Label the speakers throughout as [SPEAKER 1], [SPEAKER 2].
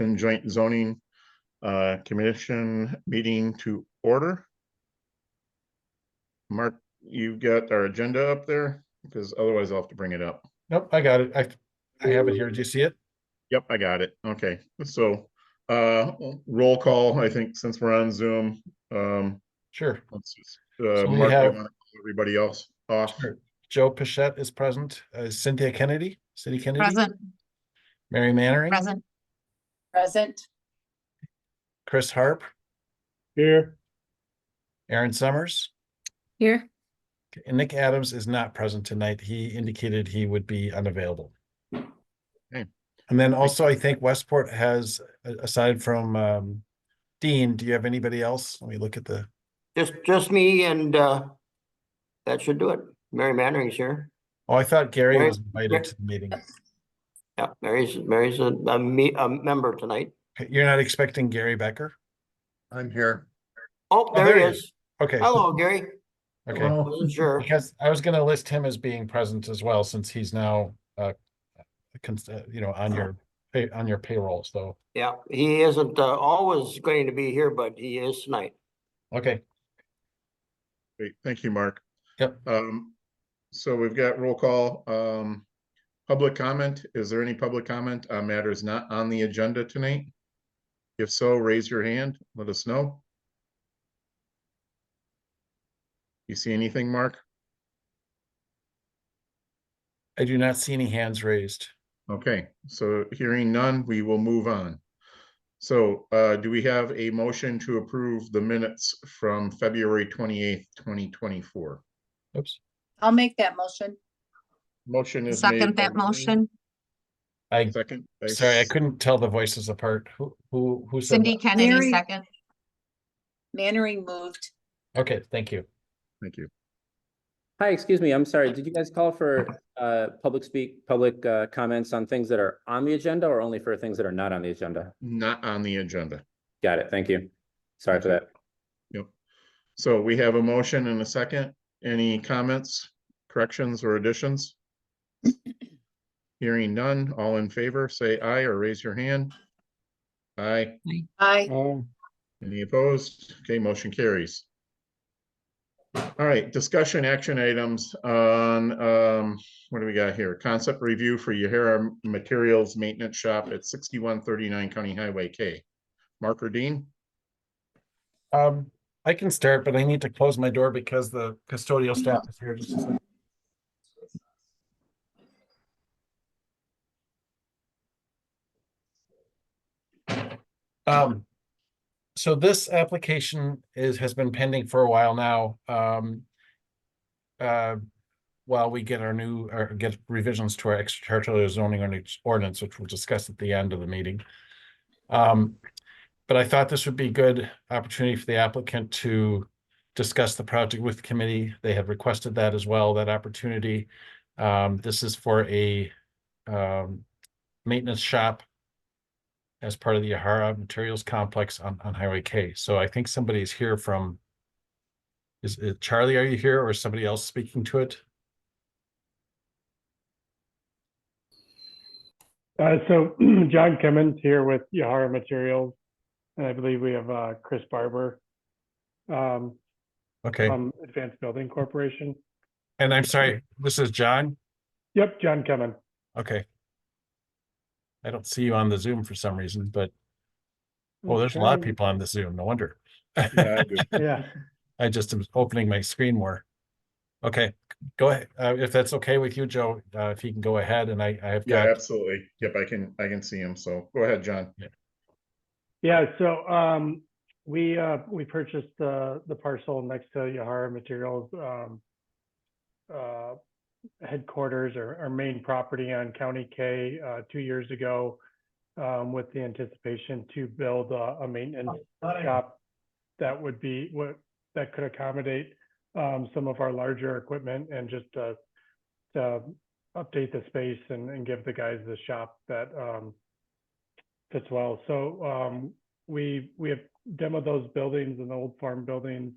[SPEAKER 1] Middleton Joint Zoning Commission meeting to order. Mark, you've got our agenda up there, because otherwise I'll have to bring it up.
[SPEAKER 2] Nope, I got it. I have it here. Did you see it?
[SPEAKER 1] Yep, I got it. Okay, so roll call, I think, since we're on Zoom.
[SPEAKER 2] Sure.
[SPEAKER 1] Let's just,
[SPEAKER 2] So we
[SPEAKER 1] Mark, you
[SPEAKER 2] have-
[SPEAKER 1] want to call everybody else off?
[SPEAKER 2] Sure. Joe Pichette is present. Cynthia Kennedy, City Kennedy.
[SPEAKER 3] Present.
[SPEAKER 2] Mary Mannering.
[SPEAKER 3] Present. Present.
[SPEAKER 2] Chris Harp.
[SPEAKER 1] Here.
[SPEAKER 2] Aaron Summers.
[SPEAKER 3] Here.
[SPEAKER 2] And Nick Adams is not present tonight. He indicated he would be unavailable.
[SPEAKER 1] Okay.
[SPEAKER 2] And then also, I think Westport has, aside from Dean, do you have anybody else? Let me look at the.
[SPEAKER 4] Just me, and that should do it. Mary Mannering's here.
[SPEAKER 2] Oh, I thought Gary
[SPEAKER 4] Mary-
[SPEAKER 2] was invited to the meeting.
[SPEAKER 4] Yeah, Mary's a member tonight.
[SPEAKER 2] You're not expecting Gary Becker?
[SPEAKER 1] I'm here.
[SPEAKER 4] Oh,
[SPEAKER 2] there
[SPEAKER 4] there he
[SPEAKER 2] he
[SPEAKER 4] is.
[SPEAKER 2] Okay.
[SPEAKER 4] Hello, Gary.
[SPEAKER 2] Okay.
[SPEAKER 4] Wasn't sure.
[SPEAKER 2] Because I was going to list him as being present as well, since he's now, on your payroll. So,
[SPEAKER 4] Yeah, he isn't always going to be here, but he is tonight.
[SPEAKER 2] okay.
[SPEAKER 1] Great, thank you, Mark.
[SPEAKER 2] Yep.
[SPEAKER 1] So we've got roll call. Public comment. Is there any public comment on matters not on the agenda tonight? If so, raise your hand. Let us know. You see anything, Mark?
[SPEAKER 2] I do not see any hands raised.
[SPEAKER 1] Okay, so hearing none, we will move on. So do we have a motion to approve the minutes from February 28th, 2024?
[SPEAKER 2] Oops.
[SPEAKER 3] I'll make that motion.
[SPEAKER 1] Motion is made.
[SPEAKER 3] Second that
[SPEAKER 1] by Dean.
[SPEAKER 3] motion.
[SPEAKER 1] Second.
[SPEAKER 2] Sorry, I couldn't tell the voices apart. Who said
[SPEAKER 3] Cindy
[SPEAKER 2] that?
[SPEAKER 3] Kennedy,
[SPEAKER 5] Mary-
[SPEAKER 3] second.
[SPEAKER 5] Mannering moved.
[SPEAKER 2] Okay, thank you.
[SPEAKER 1] Thank you.
[SPEAKER 6] Hi, excuse me. I'm sorry. Did you guys call for public comments on things that are on the agenda, or only for things that are not on the agenda?
[SPEAKER 1] Not on the agenda.
[SPEAKER 6] Got it. Thank you. Sorry for that.
[SPEAKER 1] Yep. So we have a motion and a second. Any comments, corrections, or additions? Hearing none, all in favor, say aye or raise your hand. Aye.
[SPEAKER 5] Aye.
[SPEAKER 1] Any opposed? Okay, motion carries. All right, discussion action items on, what do we got here? Concept review for Yahara Materials Maintenance Shop at 6139 County Highway K. Mark or Dean?
[SPEAKER 2] I can start, but I need to close my door because the custodial staff is here. Just a second. So this application has been pending for a while now. While we get get revisions to our extraterritorial zoning ordinance, which we'll discuss at the end of the meeting. But I thought this would be a good opportunity for the applicant to discuss the project with the committee. They have requested that as well, that opportunity. This is for a maintenance shop as part of the Yahara Materials Complex on Highway K. So I think somebody's here from, is it Charlie, are you here, or is somebody else speaking to it?
[SPEAKER 7] So John Cummins here with Yahara Materials, and I believe we have Chris Barber
[SPEAKER 2] Okay,
[SPEAKER 7] from Advanced Building Corporation.
[SPEAKER 2] and I'm sorry, this is John?
[SPEAKER 7] Yep, John Cummins.
[SPEAKER 2] Okay. I don't see you on the Zoom for some reason, but there's a lot of people on the Zoom, no wonder.
[SPEAKER 1] Yeah, I do.
[SPEAKER 7] Yeah,
[SPEAKER 2] I just am opening my screen more. Okay, go ahead. If that's okay with you, Joe, if you can go ahead, and I have
[SPEAKER 1] Yeah,
[SPEAKER 2] got.
[SPEAKER 1] absolutely. Yep, I can see him. So go ahead, John.
[SPEAKER 7] yeah. So we purchased the parcel next to Yahara Materials headquarters or main property on County K 2 years ago, with the anticipation to build a maintenance shop that would be that could accommodate some of our larger equipment, and just to update the space and give the guys the shop that fits well. So we have demoed those buildings and the old farm buildings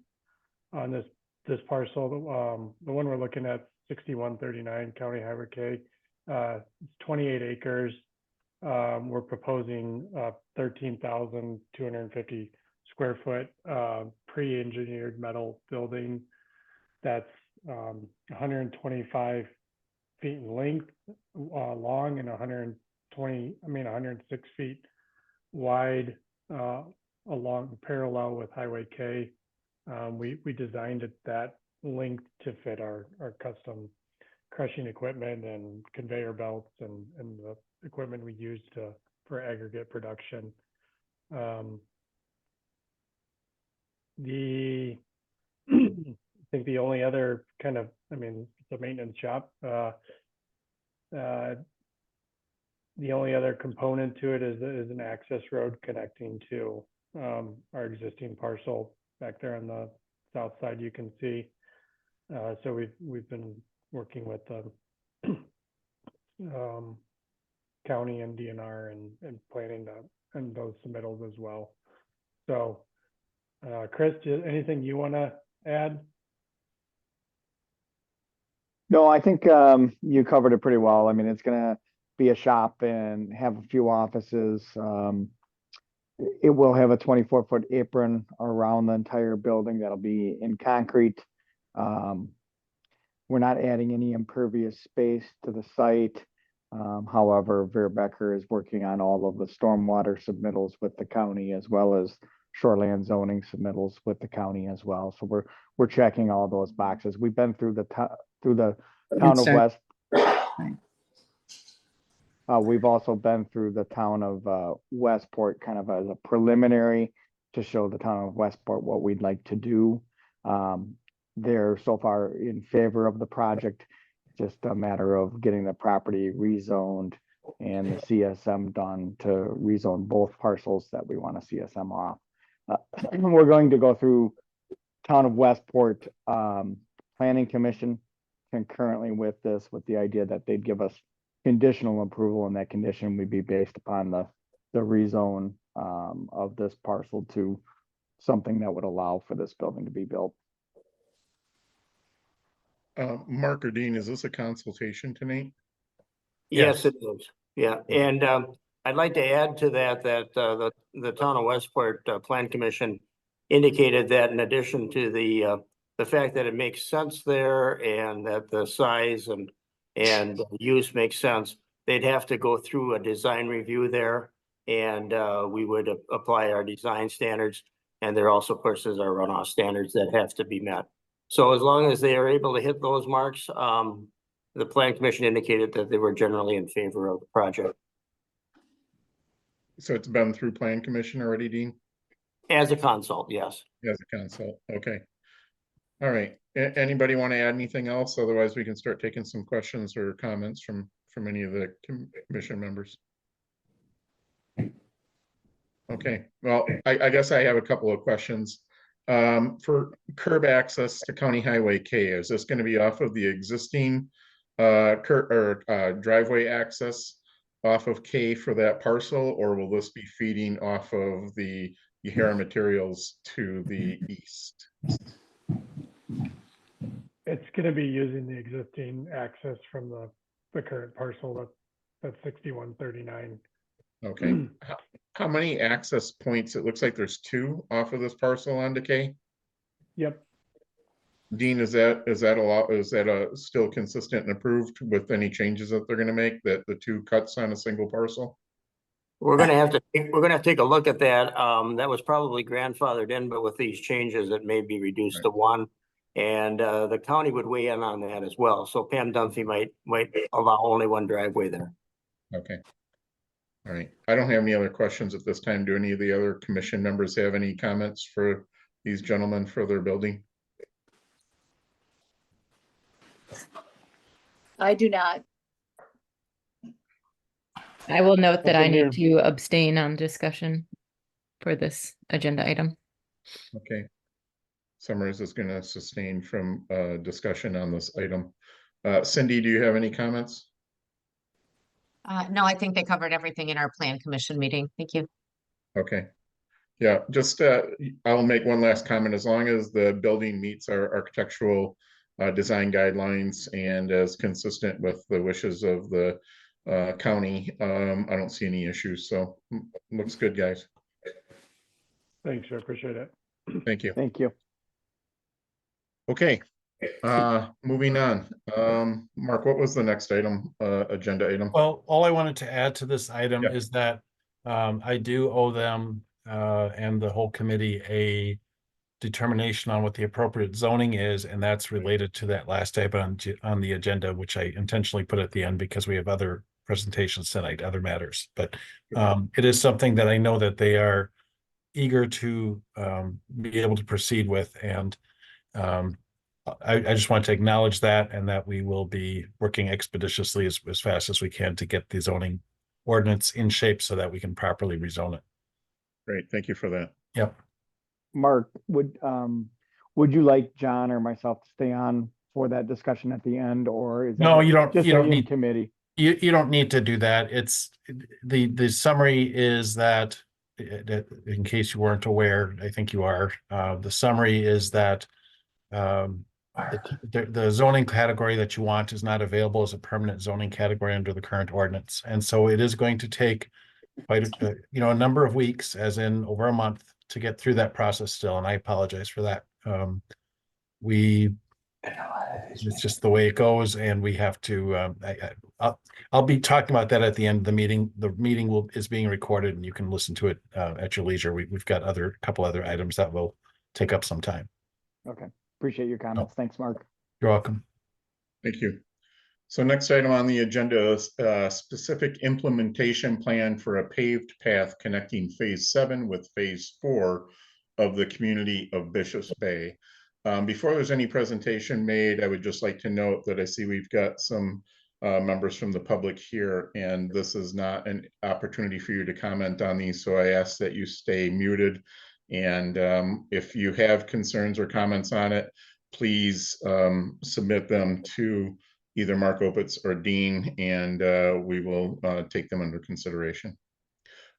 [SPEAKER 7] on this parcel. The one we're looking at, 6139 County Highway K. It's 28 acres. we're proposing 13,250 square foot pre-engineered metal building that's 125 feet in length, long, and 106 feet wide, along parallel with Highway K. We designed it that length to fit our custom crushing equipment and conveyor belts and the equipment we use for aggregate production. I think the only other kind of, it's a maintenance shop. The only other component to it is an access road connecting to our existing parcel back there on the south side. You can see. So we've been working with the county and DNR and planning that and those submittals as well. So, Chris, anything you want to add?
[SPEAKER 8] No, I think you covered it pretty well. I mean, it's gonna be a shop and have a few offices. It will have a 24-foot apron around the entire building that'll be in concrete. We're not adding any impervious space to the site. However, Becker is working on all of the stormwater submittals with the county, as well as shoreland zoning submittals with the county as well. So we're checking all those boxes. We've been through the town of West. We've also been through the town of Westport, kind of as a preliminary to show the town of Westport what we'd like to do. They're so far in favor of the project, just a matter of getting the property rezoned and the CSM done to rezone both parcels that we want to CSM off. We're going to go through town of Westport Planning Commission concurrently with this, with the idea that they'd give us conditional approval, and that condition would be based upon the rezone of this parcel to something that would allow for this building to be built.
[SPEAKER 1] Mark or Dean, is this a consultation tonight?
[SPEAKER 4] Yes, it is. Yeah, and I'd like to add to that the town of Westport Plan Commission indicated that in addition to the fact that it makes sense there and that the size and use makes sense, they'd have to go through a design review there, and we would apply our design standards, and there also, of course, is our runoff standards that have to be met. So as long as they are able to hit those marks, the Plan Commission indicated that they were generally in favor of the project.
[SPEAKER 1] So it's been through Plan Commission already, Dean?
[SPEAKER 4] As a consult, yes.
[SPEAKER 1] As a consult, okay. All right, anybody want to add anything else? Otherwise, we can start taking some questions or comments from any of the commission members. Okay, well, I guess I have a couple of questions. For curb access to County Highway K, is this going to be off of the existing driveway access off of K for that parcel, or will this be feeding off of the Yahara materials to the east?
[SPEAKER 7] It's going to be using the existing access from the current parcel that's 6139.
[SPEAKER 1] Okay. How many access points? It looks like there's 2 off of this parcel onto K.
[SPEAKER 7] Yep.
[SPEAKER 1] Dean, is that a lot? Is that still consistent and approved with any changes that they're going to make, that the 2 cuts on a single parcel?
[SPEAKER 4] We're gonna have to take a look at that. That was probably grandfathered in, but with these changes, it may be reduced to 1. And the county would weigh in on that as well. So Pam Dunphy might allow only 1 driveway there.
[SPEAKER 1] Okay. All right. I don't have any other questions at this time. Do any of the other commission members have any comments for these gentlemen for their building?
[SPEAKER 3] I do not.
[SPEAKER 5] I will note that I
[SPEAKER 7] Nothing
[SPEAKER 5] need to abstain on discussion for this agenda item.
[SPEAKER 1] Okay. Summers is going to sustain from discussion on this item. Cindy, do you have any comments?
[SPEAKER 9] No, I think they covered everything in our plan commission meeting. Thank you.
[SPEAKER 1] Okay. Yeah, just I'll make one last comment. As long as the building meets our architectural design guidelines and is consistent with the wishes of the county. I don't see any issues, so looks good, guys.
[SPEAKER 7] Thanks, I appreciate it.
[SPEAKER 1] Thank you.
[SPEAKER 8] Thank you.
[SPEAKER 1] Okay, moving on. Mark, what was the next item, agenda item?
[SPEAKER 2] Well, all I wanted to add to this item
[SPEAKER 1] Yeah.
[SPEAKER 2] is that I do owe them and the whole committee a determination on what the appropriate zoning is, and that's related to that last item on the agenda, which I intentionally put at the end because we have other presentations tonight, other matters. But it is something that I know that they are eager to be able to proceed with, and I just want to acknowledge that, and that we will be working expeditiously as fast as we can to get the zoning ordinance in shape so that we can properly rezone it.
[SPEAKER 1] Great, thank you for that.
[SPEAKER 2] Yep.
[SPEAKER 8] Mark, would you like John or myself to stay on for that discussion at the end, or is that
[SPEAKER 2] No, you don't.
[SPEAKER 8] just
[SPEAKER 2] You don't
[SPEAKER 8] in
[SPEAKER 2] need.
[SPEAKER 8] committee?
[SPEAKER 2] You don't need to do that. It's the summary is that, in case you weren't aware, I think you are. The summary is that the zoning category that you want is not available as a permanent zoning category under the current ordinance, and so it is going to take quite a number of weeks, as in over a month, to get through that process still. And I apologize for that. It's just the way it goes, and we have to. I'll be talking about that at the end of the meeting. The meeting is being recorded, and you can listen to it at your leisure. We've got couple other items that will take up some time.
[SPEAKER 8] Okay, appreciate your comments. Thanks, Mark.
[SPEAKER 2] You're welcome.
[SPEAKER 1] Thank you. So next item on the agenda is specific implementation plan for a paved path connecting phase 7 with phase 4 of the community of Bishops Bay. Before there's any presentation made, I would just like to note that I see we've got some members from the public here, and this is not an opportunity for you to comment on these, so I ask that you stay muted. And if you have concerns or comments on it, please submit them to either Mark Opitz or Dean, and we will take them under consideration.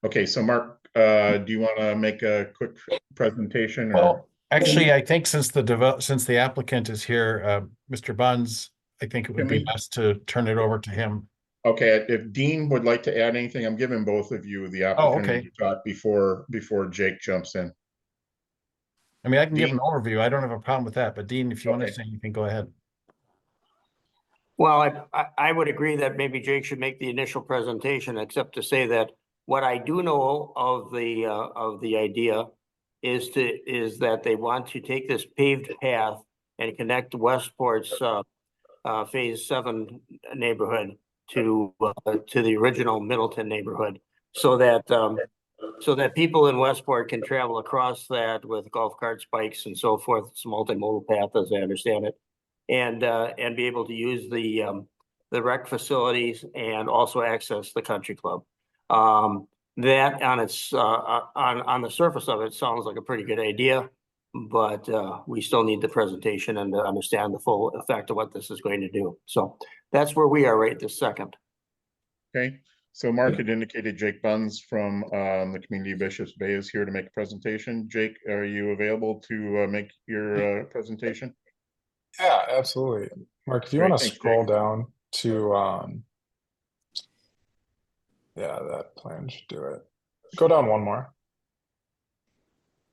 [SPEAKER 1] Okay, so Mark, do you want to make a quick presentation?
[SPEAKER 2] Well, actually, I think since the applicant is here, Mr. Buns, I think it would be best to turn it over to him.
[SPEAKER 1] Okay, if Dean would like to add anything, I'm giving both of you the opportunity to talk before Jake jumps in.
[SPEAKER 2] I mean, I can give an overview. I don't have a problem with that, but Dean, if you want to say anything, go ahead.
[SPEAKER 4] Well, I would agree that maybe Jake should make the initial presentation, except to say that what I do know of the idea is that they want to take this paved path and connect Westport's phase 7 neighborhood to the original Middleton neighborhood, so that people in Westport can travel across that with golf carts, bikes, and so forth. It's a multimodal path, as I understand it, and be able to use the rec facilities and also access the country club. That on its on the surface of it sounds like a pretty good idea, but we still need the presentation and to understand the full effect of what this is going to do. So that's where we are right this second.
[SPEAKER 1] Okay, so Mark had indicated Jake Buns from the community of Bishops Bay is here to make a presentation. Jake, are you available to make your presentation?
[SPEAKER 10] Yeah, absolutely. Mark, if you want to scroll down to, yeah, that plan should do it. Go down one more.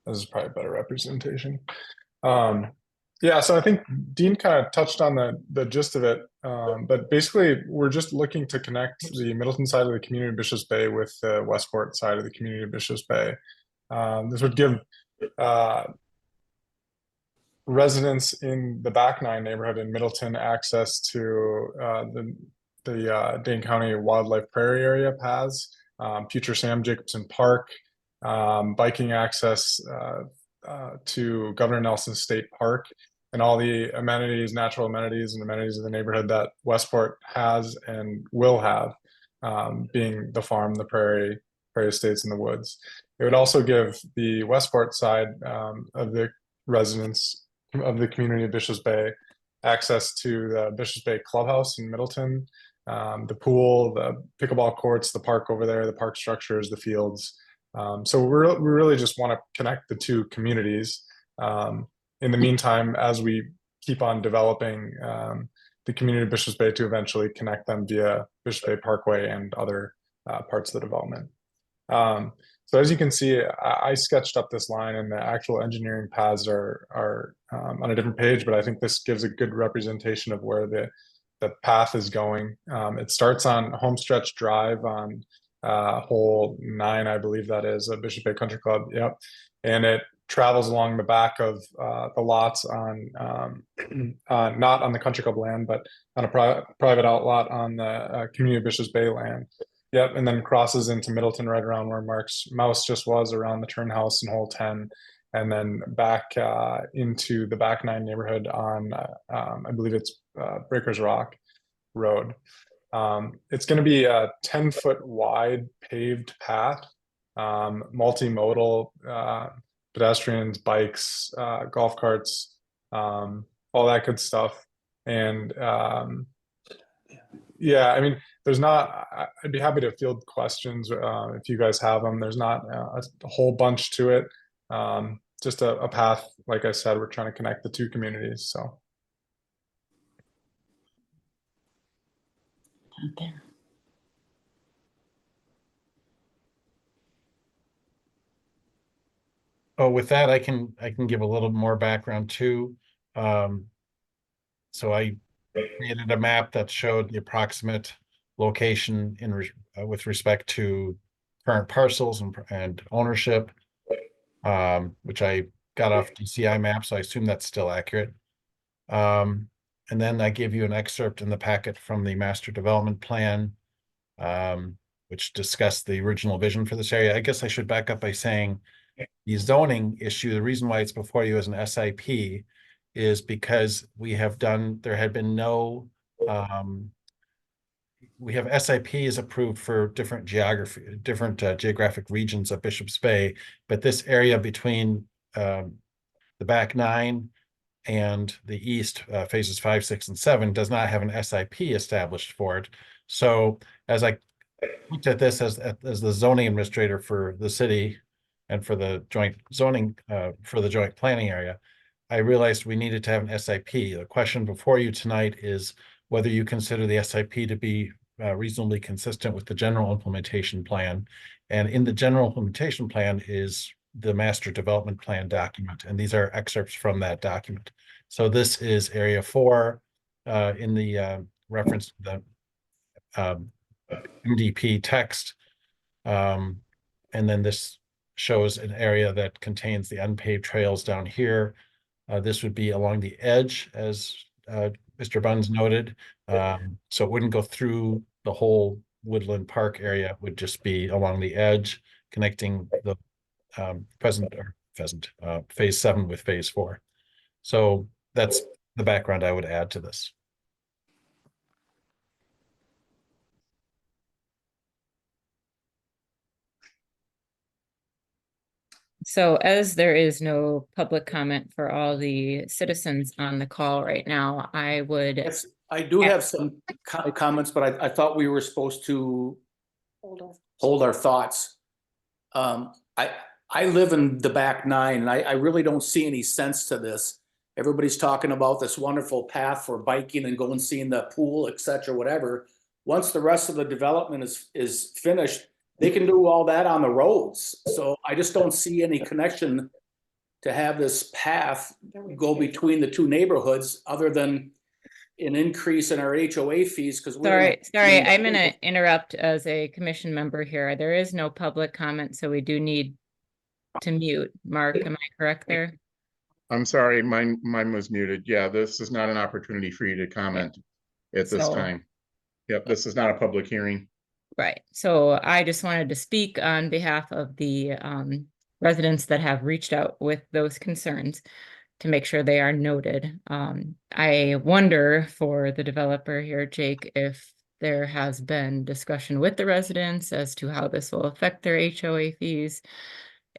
[SPEAKER 10] This is probably a better representation. Yeah, so I think Dean kind of touched on the gist of it, but basically we're just looking to connect the Middleton side of the community of Bishops Bay with the Westport side of the community of Bishops Bay. This would give residents in the back 9 neighborhood in Middleton access to the Dane County Wildlife Prairie Area paths, future Sam Jacobson Park, biking access to Governor Nelson State Park, and all the amenities, natural amenities and amenities of the neighborhood that Westport has and will have, being the farm, the prairie estates, and the woods. It would also give the Westport side of the residents of the community of Bishops Bay access to the Bishops Bay Clubhouse in Middleton, the pool, the pickleball courts, the park over there, the park structures, the fields. So we really just want to connect the two communities. In the meantime, as we keep on developing the community of Bishop's Bay to eventually connect them via Bishop's Bay Parkway and other parts of the development. So as you can see, I sketched up this line, and the actual engineering paths are on a different page, but I think this gives a good representation of where the path is going. It starts on Homestretch Drive on hole 9, I believe that is, a Bishop Bay Country Club. Yep. And it travels along the back of the lots on not on the Country Club land, but on a private outlot on the community of Bishop's Bay land. Yep, and then crosses into Middleton right around where Mark's mouse just was, around the turn house in hole 10, and then back into the back 9 neighborhood on I believe it's Breakers Rock Road. It's going to be a 10-foot wide paved path, multimodal, pedestrians, bikes, golf carts, all that good stuff. And yeah, I mean, there's not, I'd be happy to field questions if you guys have them. There's not a whole bunch to it. Just a path, like I said, we're trying to connect the two communities, so.
[SPEAKER 5] There.
[SPEAKER 2] Oh, with that, I can give a little more background too. So I created a map that showed the approximate location with respect to current parcels and ownership, which I got off DCI map, so I assume that's still accurate. And then I gave you an excerpt in the packet from the master development plan, which discussed the original vision for this area. I guess I should back up by saying the zoning issue, the reason why it's before you as an SIP is because there had been no, we have SIPs approved for different geographic regions of Bishop's Bay, but this area between the back 9 and the east, phases 5, 6, and 7 does not have an SIP established for it. So as I looked at this as the zoning administrator for the city and for the joint zoning, for the joint planning area, I realized we needed to have an SIP. The question before you tonight is whether you consider the SIP to be reasonably consistent with the general implementation plan. And in the general implementation plan is the master development plan document, and these are excerpts from that document. So this is area 4 in the reference to the MDP text. And then this shows an area that contains the unpaved trails down here. This would be along the edge, as Mr. Buns noted. So it wouldn't go through the whole Woodland Park area. It would just be along the edge, connecting the phase 7 with phase 4. So that's the background I would add to this.
[SPEAKER 5] So as there is no public comment for all the citizens on the call right now, I would.
[SPEAKER 11] Yes, I do have some comments, but I thought we were supposed to hold our thoughts. I live in the back 9, and I really don't see any sense to this. Everybody's talking about this wonderful path for biking and going seeing the pool, etc., whatever. Once the rest of the development is finished, they can do all that on the roads. So I just don't see any connection to have this path go between the two neighborhoods other than an increase in our HOA fees. Because
[SPEAKER 5] sorry, I'm going to interrupt as a commission member here. There is no public comment, so we do need to mute. Mark, am I correct there?
[SPEAKER 1] I'm sorry, mine was muted. Yeah, this is not an opportunity for you to comment at this time. Yep, this is not a public hearing.
[SPEAKER 5] Right. So I just wanted to speak on behalf of the residents that have reached out with those concerns to make sure they are noted. I wonder for the developer here, Jake, if there has been discussion with the residents as to how this will affect their HOA fees.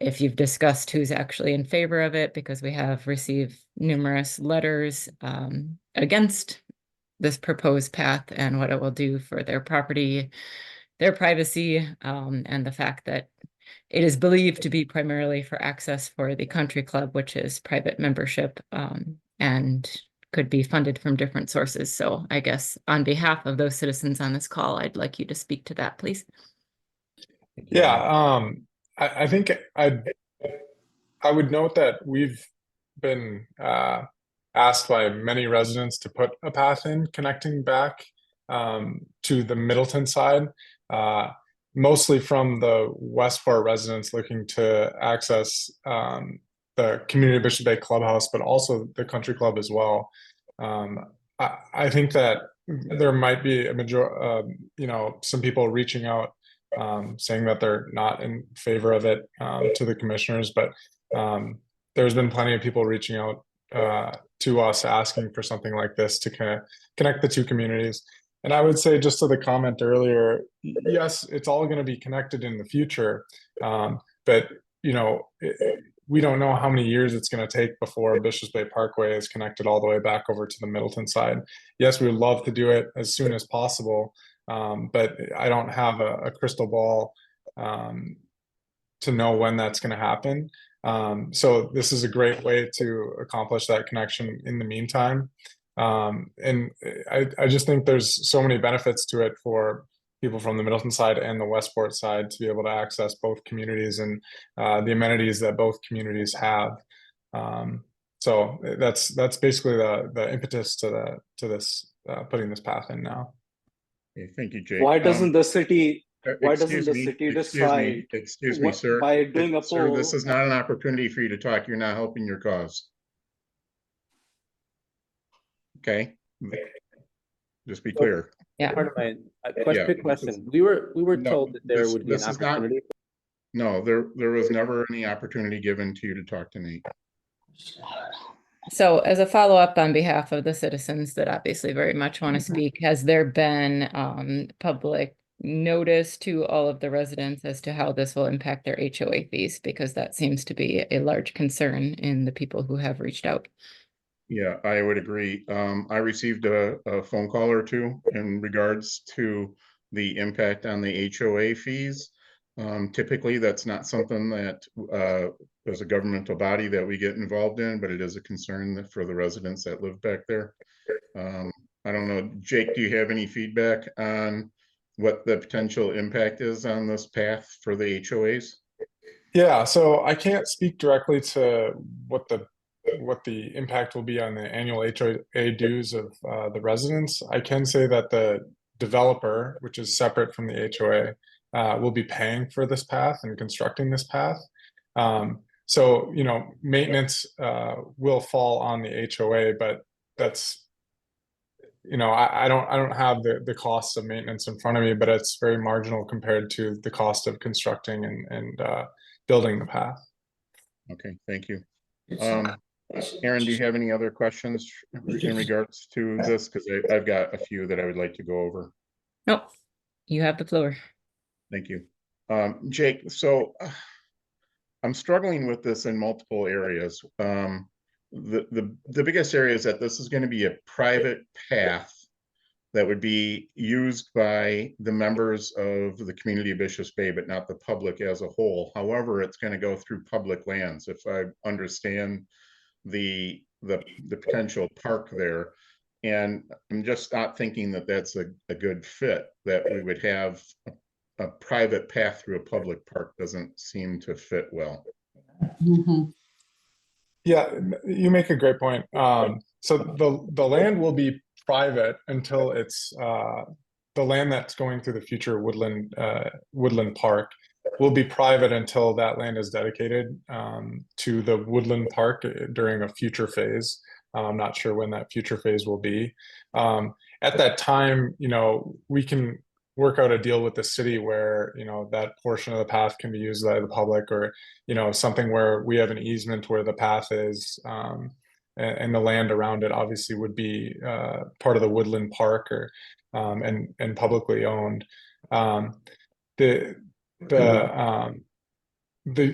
[SPEAKER 5] If you've discussed who's actually in favor of it, because we have received numerous letters against this proposed path and what it will do for their property, their privacy, and the fact that it is believed to be primarily for access for the country club, which is private membership, and could be funded from different sources. So I guess on behalf of those citizens on this call, I'd like you to speak to that, please.
[SPEAKER 10] Yeah, I think I would note that we've been asked by many residents to put a path in connecting back to the Middleton side, mostly from the Westport residents looking to access the Community Bishop Bay Clubhouse, but also the country club as well. I think that there might be a some people reaching out saying that they're not in favor of it to the commissioners, but there's been plenty of people reaching out to us asking for something like this to kind of connect the two communities. And I would say, just to the comment earlier, yes, it's all going to be connected in the future, but we don't know how many years it's going to take before Bishops Bay Parkway is connected all the way back over to the Middleton side. Yes, we would love to do it as soon as possible, but I don't have a crystal ball to know when that's going to happen. So this is a great way to accomplish that connection in the meantime. And I just think there's so many benefits to it for people from the Middleton side and the Westport side to be able to access both communities and the amenities that both communities have. So that's basically the impetus to this putting this path in now.
[SPEAKER 1] Okay, thank you, Jake.
[SPEAKER 12] Why doesn't the city
[SPEAKER 1] Excuse
[SPEAKER 12] decide
[SPEAKER 1] me, sir.
[SPEAKER 12] by doing a
[SPEAKER 1] Sir,
[SPEAKER 12] poll?
[SPEAKER 1] this is not an opportunity for you to talk. You're not helping your cause. Okay. Just be clear.
[SPEAKER 5] Yeah.
[SPEAKER 6] Part of my
[SPEAKER 1] Yeah,
[SPEAKER 6] quick question. We were
[SPEAKER 1] No,
[SPEAKER 6] told that there would be an
[SPEAKER 1] this is not-
[SPEAKER 6] opportunity.
[SPEAKER 1] No, there was never any opportunity given to you to talk to Nate.
[SPEAKER 5] So as a follow-up on behalf of the citizens that obviously very much want to speak, has there been public notice to all of the residents as to how this will impact their HOA fees? Because that seems to be a large concern in the people who have reached out.
[SPEAKER 1] Yeah, I would agree. I received a phone call or two in regards to the impact on the HOA fees. Typically, that's not something that as a governmental body that we get involved in, but it is a concern for the residents that live back there. I don't know, Jake, do you have any feedback on what the potential impact is on this path for the HOAs?
[SPEAKER 10] Yeah, so I can't speak directly to what the impact will be on the annual HOA dues of the residents. I can say that the developer, which is separate from the HOA, will be paying for this path and constructing this path. So maintenance will fall on the HOA, but that's I don't have the costs of maintenance in front of me, but it's very marginal compared to the cost of constructing and building the path.
[SPEAKER 1] Okay, thank you. Aaron, do you have any other questions in regards to this? Because I've got a few that I would like to go over.
[SPEAKER 5] Nope, you have the floor.
[SPEAKER 1] Thank you. Jake, so I'm struggling with this in multiple areas. The biggest area is that this is going to be a private path that would be used by the members of the community of Bishops Bay, but not the public as a whole. However, it's going to go through public lands, if I understand the potential park there. And I'm just not thinking that that's a good fit, that we would have a private path through a public park. Doesn't seem to fit well.
[SPEAKER 10] Yeah, you make a great point. So the land will be private until it's the land that's going through the future woodland park will be private until that land is dedicated to the woodland park during a future phase. I'm not sure when that future phase will be. At that time, we can work out a deal with the city where that portion of the path can be used by the public, or something where we have an easement where the path is, and the land around it obviously would be part of the woodland park, or and publicly owned. The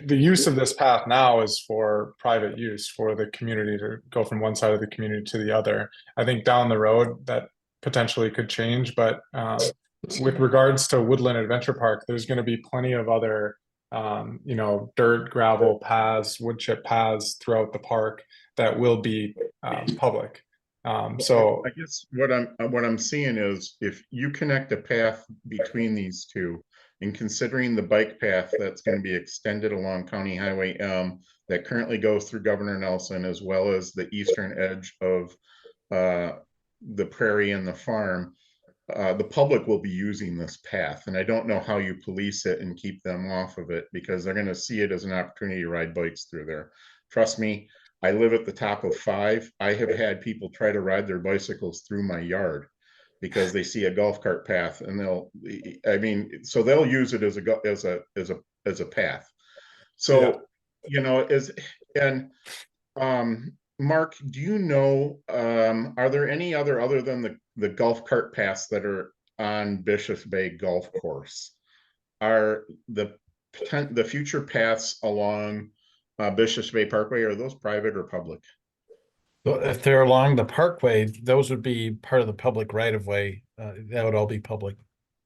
[SPEAKER 10] use of this path now is for private use, for the community to go from one side of the community to the other. I think down the road that potentially could change, but with regards to Woodland Adventure Park, there's going to be plenty of other dirt, gravel paths, wood chip paths throughout the park that will be public. So
[SPEAKER 1] I guess what I'm seeing is if you connect a path between these two, and considering the bike path that's going to be extended along County Highway M that currently goes through Governor Nelson, as well as the eastern edge of the prairie and the farm, the public will be using this path. And I don't know how you police it and keep them off of it, because they're going to see it as an opportunity to ride bikes through there. Trust me, I live at the top of 5. I have had people try to ride their bicycles through my yard because they see a golf cart path, and so they'll use it as a path. So, Mark, do you know, are there any other than the golf cart paths that are on Bishops Bay Golf Course? Are the future paths along Bishops Bay Parkway, are those private or public?
[SPEAKER 2] If they're along the parkway, those would be part of the public right of way. That would all be public.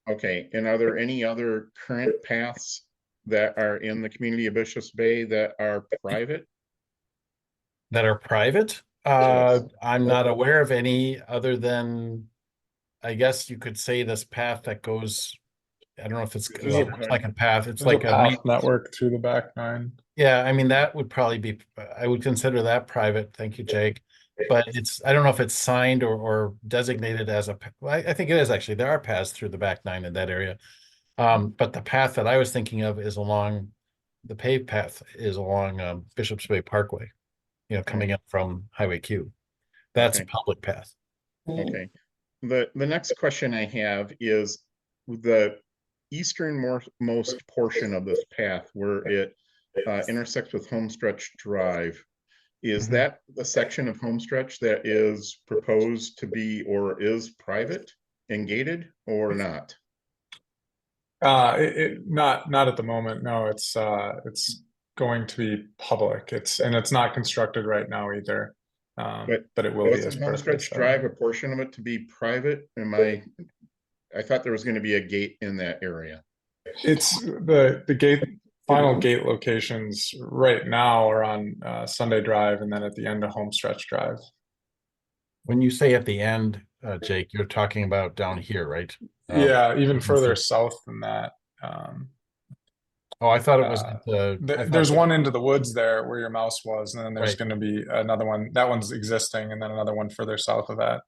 [SPEAKER 1] Okay, and are there any other current paths that are in the community of Bishops Bay that are private?
[SPEAKER 2] That are private?
[SPEAKER 1] Yes.
[SPEAKER 2] I'm not aware of any other than, I guess you could say, this path that goes, I don't know if it's looks like a path. It's
[SPEAKER 10] there's
[SPEAKER 2] like
[SPEAKER 10] a path network through the back 9.
[SPEAKER 2] Yeah, I mean, that would probably be, I would consider that private. Thank you, Jake. But I don't know if it's signed or designated as I think it is actually. There are paths through the back 9 in that area. But the path that I was thinking of is along, the paved path is along Bishops Bay Parkway, coming up from Highway Q. That's a public path.
[SPEAKER 1] Okay. The next question I have is the easternmost portion of this path where it intersects with Homestretch Drive. Is that the section of Homestretch that is proposed to be or is private and gated or not?
[SPEAKER 10] Not at the moment. No, it's going to be public. It's not constructed right now either. But it will be as part of
[SPEAKER 1] Homestretch Drive, a portion of it to be private? I thought there was going to be a gate in that area.
[SPEAKER 10] It's the final gate locations right now are on Sunday Drive and then at the end of Homestretch Drive.
[SPEAKER 2] When you say at the end, Jake, you're talking about down here, right?
[SPEAKER 10] Yeah, even further south than that.
[SPEAKER 2] I thought it was
[SPEAKER 10] there's one into the woods there where your mouse was, and then there's going to be another one. That one's existing, and then another one further south of that.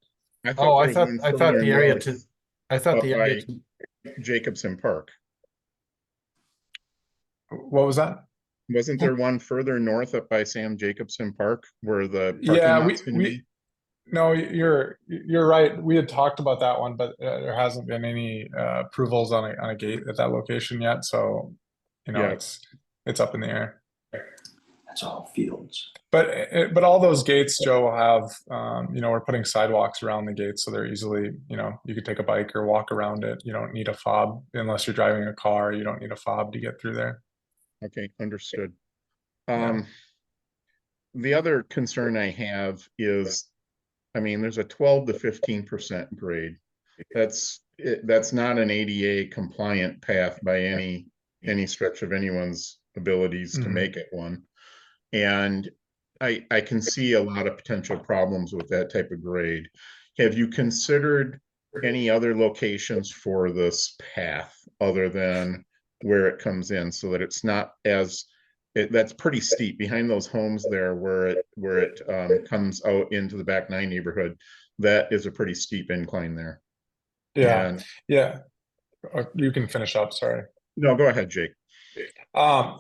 [SPEAKER 2] I thought the area to
[SPEAKER 1] Jacobson Park.
[SPEAKER 10] What was that?
[SPEAKER 1] Wasn't there one further north up by Sam Jacobson Park where the parking lot's going to be?
[SPEAKER 10] No, you're right. We had talked about that one, but there hasn't been any approvals on a gate at that location yet. So, it's up in the air.
[SPEAKER 11] That's all fields.
[SPEAKER 10] But all those gates, Joe, will have we're putting sidewalks around the gates, so they're easily, you could take a bike or walk around it. You don't need a fob unless you're driving a car. You don't need a fob to get through there.
[SPEAKER 1] Okay, understood. The other concern I have is, there's a 12 to 15% grade. That's not an ADA compliant path by any stretch of anyone's abilities to make it one. And I can see a lot of potential problems with that type of grade. Have you considered any other locations for this path other than where it comes in, so that it's not that's pretty steep behind those homes there where it comes out into the back 9 neighborhood? That is a pretty steep incline there.
[SPEAKER 10] Yeah. You can finish up. Sorry.
[SPEAKER 1] No, go ahead, Jake.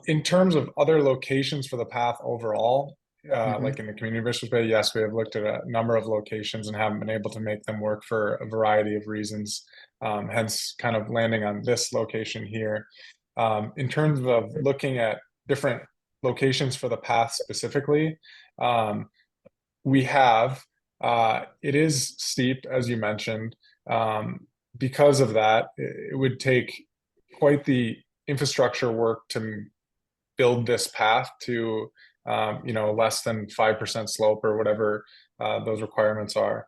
[SPEAKER 10] In terms of other locations for the path overall, like in the community of Bishops Bay, yes, we have looked at a number of locations and haven't been able to make them work for a variety of reasons. Hence kind of landing on this location here. In terms of looking at different locations for the path specifically, we have, it is steep, as you mentioned. Because of that, it would take quite the infrastructure work to build this path to less than 5% slope or whatever those requirements are.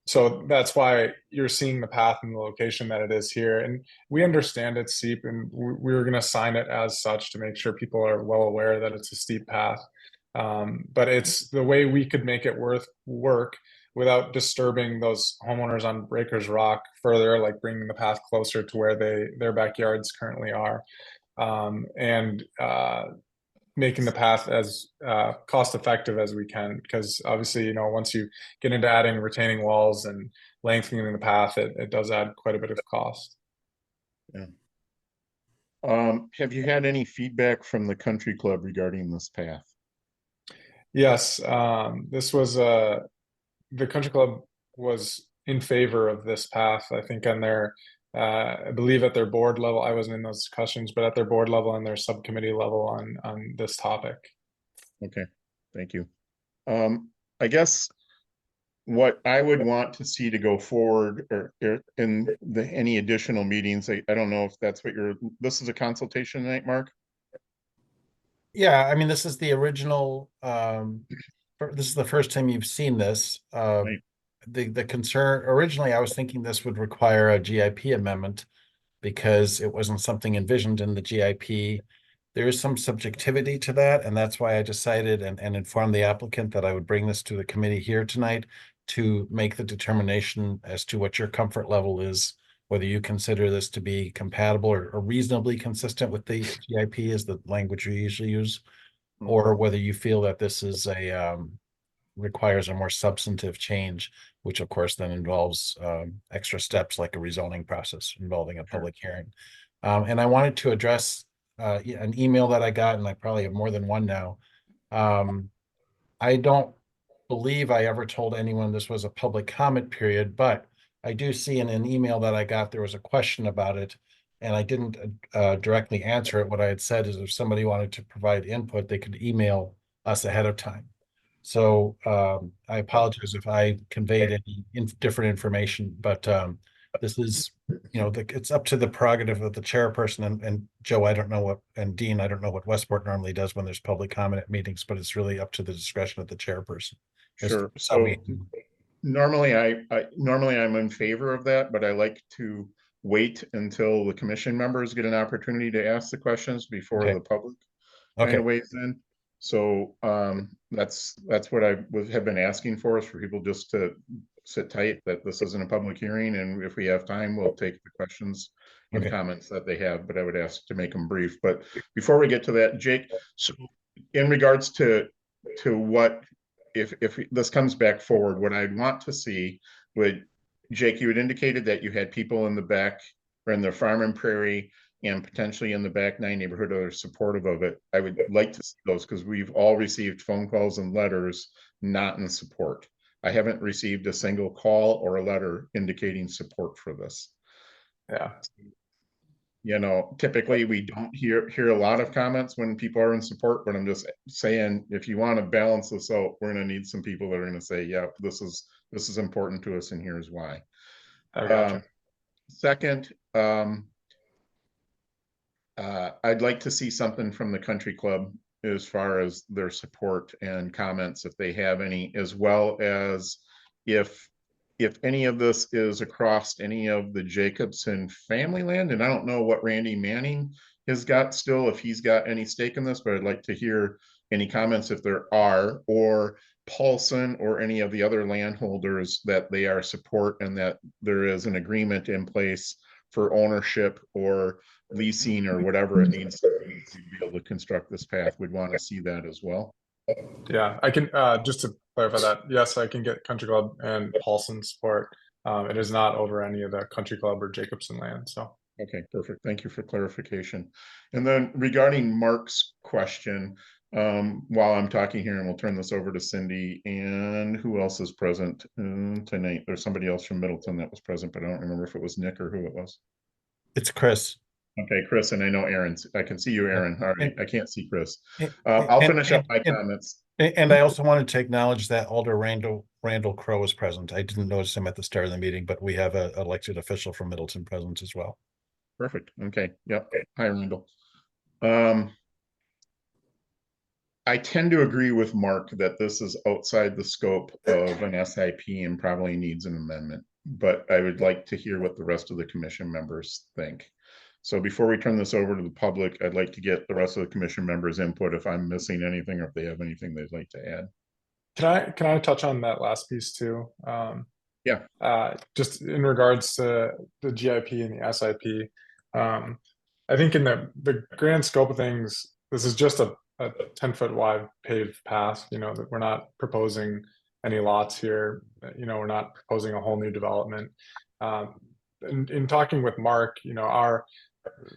[SPEAKER 10] So that's why you're seeing the path in the location that it is here. And we understand it's steep, and we're going to sign it as such to make sure people are well aware that it's a steep path. But it's the way we could make it work without disturbing those homeowners on Breakers Rock further, like bringing the path closer to where their backyards currently are. And making the path as cost effective as we can, because obviously, you know, once you get into adding retaining walls and lengthening the path, it does add quite a bit of cost.
[SPEAKER 1] Yeah. Have you had any feedback from the country club regarding this path?
[SPEAKER 10] Yes, this was the country club was in favor of this path. I think on their I believe at their board level, I wasn't in those discussions, but at their board level and their subcommittee level on this topic.
[SPEAKER 1] Okay, thank you. I guess what I would want to see to go forward or in any additional meetings, I don't know if that's what this is a consultation tonight, Mark?
[SPEAKER 2] Yeah, I mean, this is the original, this is the first time you've seen this.
[SPEAKER 1] Right.
[SPEAKER 2] The concern, originally I was thinking this would require a GIP amendment because it wasn't something envisioned in the GIP. There is some subjectivity to that, and that's why I decided and informed the applicant that I would bring this to the committee here tonight to make the determination as to what your comfort level is, whether you consider this to be compatible or reasonably consistent with the GIP is the language we usually use, or whether you feel that this is requires a more substantive change, which of course then involves extra steps like a rezoning process involving a public hearing. And I wanted to address an email that I got, and I probably have more than one now. I don't believe I ever told anyone this was a public comment period, but I do see in an email that I got, there was a question about it, and I didn't directly answer it. What I had said is if somebody wanted to provide input, they could email us ahead of time. So I apologize if I conveyed any different information, but this is, you know, it's up to the prerogative of the chairperson and Joe, I don't know what, and Dean, I don't know what Westport normally does when there's public comment at meetings, but it's really up to the discretion of the chairperson.
[SPEAKER 1] Sure. So normally I'm in favor of that, but I like to wait until the commission members get an opportunity to ask the questions before the public kind of weighs in. So that's what I have been asking for, is for people just to sit tight, that this isn't a public hearing, and if we have time, we'll take the questions and comments that they have, but I would ask to make them brief. But before we get to that, Jake, so in regards to what, if this comes back forward, what I'd want to see would, Jake, you had indicated that you had people in the back or in the Farm and Prairie and potentially in the back nine neighborhood that are supportive of it. I would like to see those, because we've all received phone calls and letters not in support. I haven't received a single call or a letter indicating support for this.
[SPEAKER 10] Yeah.
[SPEAKER 1] You know, typically we don't hear a lot of comments when people are in support, but I'm just saying, if you want to balance this out, we're going to need some people that are going to say, yeah, this is important to us and here's why.
[SPEAKER 10] I gotcha.
[SPEAKER 1] Second, I'd like to see something from the country club as far as their support and comments, if they have any, as well as if any of this is across any of the Jacobson family land. And I don't know what Randy Manning has got still, if he's got any stake in this, but I'd like to hear any comments if there are, or Paulson or any of the other landholders, that they are support and that there is an agreement in place for ownership or leasing or whatever it needs to be able to construct this path. We'd want to see that as well.
[SPEAKER 10] Yeah, I can just to clarify that, yes, I can get Country Club and Paulson support. It is not over any of the Country Club or Jacobson land. So
[SPEAKER 1] okay, perfect. Thank you for clarification. And then regarding Mark's question, while I'm talking here, and we'll turn this over to Cindy, and who else is present tonight? There's somebody else from Middleton that was present, but I don't remember if it was Nick or who it was.
[SPEAKER 2] It's Chris.
[SPEAKER 1] Okay, Chris, and I know Aaron. I can see you, Aaron. All right, I can't see Chris. I'll finish up my comments.
[SPEAKER 2] And I also wanted to acknowledge that Alder Randall Crowe is present. I didn't notice him at the start of the meeting, but we have an elected official from Middleton present as well.
[SPEAKER 1] Perfect. Okay. Yep. Hi, Randall. I tend to agree with Mark that this is outside the scope of an SIP and probably needs an amendment, but I would like to hear what the rest of the commission members think. So before we turn this over to the public, I'd like to get the rest of the commission members' input if I'm missing anything or if they have anything they'd like to add.
[SPEAKER 10] Can I touch on that last piece too?
[SPEAKER 1] Yeah.
[SPEAKER 10] Just in regards to the GIP and the SIP, I think in the grand scope of things, this is just a 10-foot wide paved path. You know, that we're not proposing any lots here. You know, we're not proposing a whole new development. In talking with Mark, you know,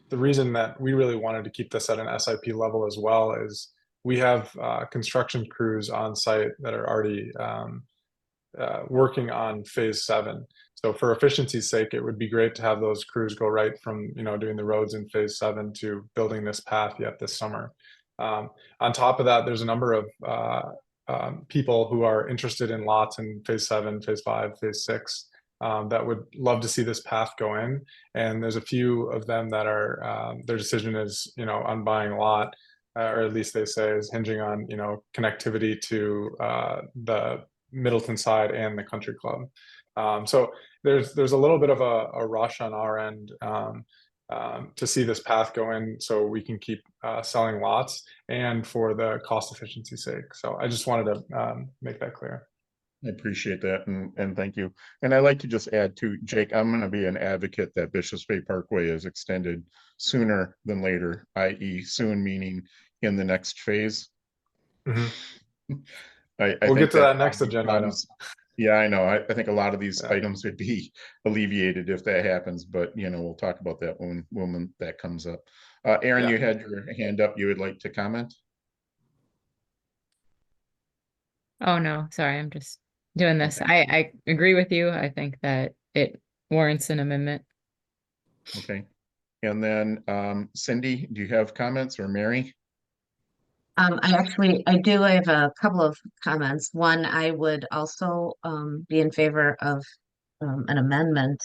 [SPEAKER 10] the reason that we really wanted to keep this at an SIP level as well is we have construction crews on site that are already working on phase 7. So for efficiency's sake, it would be great to have those crews go right from, you know, doing the roads in phase 7 to building this path yet this summer. On top of that, there's a number of people who are interested in lots in phase 7, phase 5, phase 6 that would love to see this path go in. And there's a few of them that are, their decision is, you know, on buying a lot, or at least they say is hinging on, you know, connectivity to the Middleton side and the country club. So there's a little bit of a rush on our end to see this path go in so we can keep selling lots and for the cost efficiency sake. So I just wanted to make that clear.
[SPEAKER 1] I appreciate that, and thank you. And I'd like to just add to Jake, I'm going to be an advocate that Bishops Bay Parkway is extended sooner than later, i.e. soon meaning in the next phase.
[SPEAKER 10] Mm-hmm.
[SPEAKER 1] We'll
[SPEAKER 10] get to that next agenda item.
[SPEAKER 1] Yeah, I know. I think a lot of these items would be alleviated if that happens, but you know, we'll talk about that when that comes up. Aaron, you had your hand up. You would like to comment?
[SPEAKER 5] Oh, no, sorry. I'm just doing this. I agree with you. I think that it warrants an amendment.
[SPEAKER 1] Okay. And then Cindy, do you have comments, or Mary?
[SPEAKER 9] I do. I have a couple of comments. One, I would also be in favor of an amendment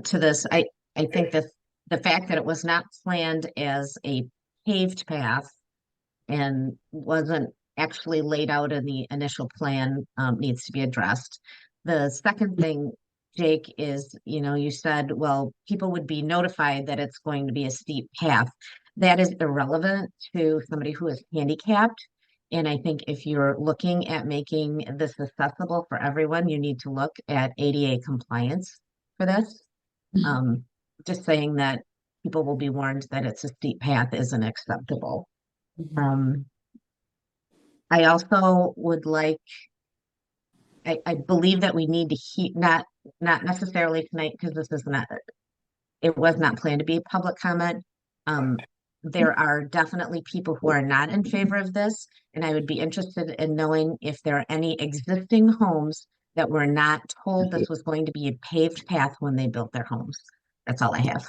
[SPEAKER 9] to this. I think that the fact that it was not planned as a paved path and wasn't actually laid out in the initial plan needs to be addressed. The second thing, Jake, is, you know, you said, well, people would be notified that it's going to be a steep path. That is irrelevant to somebody who is handicapped. And I think if you're looking at making this accessible for everyone, you need to look at ADA compliance for this. Just saying that people will be warned that it's a steep path isn't acceptable. I also would like, I believe that we need to not necessarily tonight, because this is not, it was not planned to be a public comment. There are definitely people who are not in favor of this, and I would be interested in knowing if there are any existing homes that were not told this was going to be a paved path when they built their homes. That's all I have.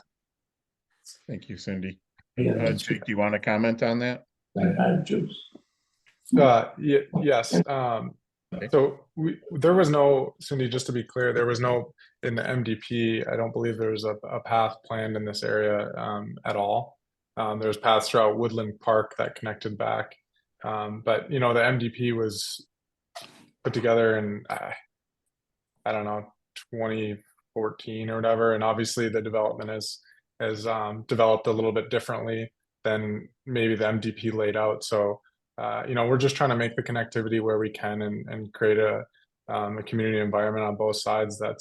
[SPEAKER 1] Thank you, Cindy. Jake, do you want to comment on that?
[SPEAKER 10] Yes. So there was no, Cindy, just to be clear, there was no, in the MDP, I don't believe there was a path planned in this area at all. There was paths throughout Woodland Park that connected back. But, you know, the MDP was put together in, I don't know, 2014 or whatever. And obviously the development has developed a little bit differently than maybe the MDP laid out. So, you know, we're just trying to make the connectivity where we can and create a community environment on both sides that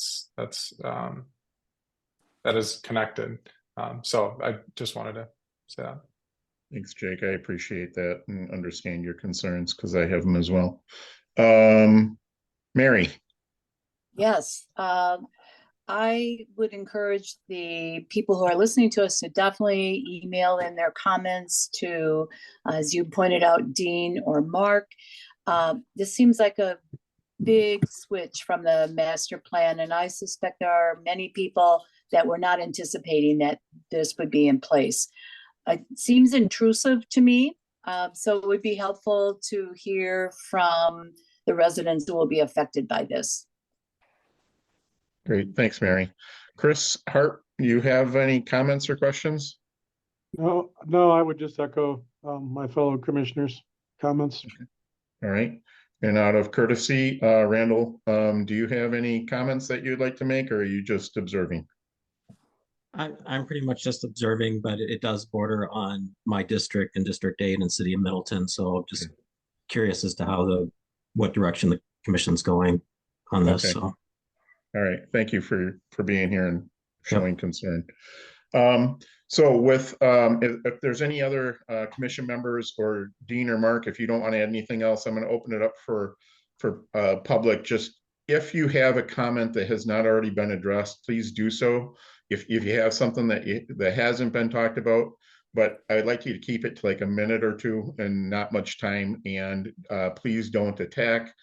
[SPEAKER 10] is connected. So I just wanted to say that.
[SPEAKER 1] Thanks, Jake. I appreciate that and understand your concerns because I have them as well. Mary.
[SPEAKER 3] Yes, I would encourage the people who are listening to us to definitely email in their comments to, as you pointed out, Dean or Mark. This seems like a big switch from the master plan, and I suspect there are many people that were not anticipating that this would be in place. It seems intrusive to me, so it would be helpful to hear from the residents who will be affected by this.
[SPEAKER 1] Great, thanks, Mary. Chris Hart, you have any comments or questions?
[SPEAKER 13] No, I would just echo my fellow commissioners' comments.
[SPEAKER 1] Okay. All right. And out of courtesy, Randall, do you have any comments that you'd like to make, or are you just observing?
[SPEAKER 14] I'm pretty much just observing, but it does border on my district and District 8 and City of Middleton. So just curious as to how what direction the commission's going on this,
[SPEAKER 1] Okay.
[SPEAKER 14] so.
[SPEAKER 1] All right, thank you for being here and showing concern. So with, if there's any other commission members or Dean or Mark, if you don't want to add anything else, I'm going to open it up for public. Just if you have a comment that has not already been addressed, please do so. If you have something that hasn't been talked about, but I'd like you to keep it to like a minute or two and not much time. And please don't attack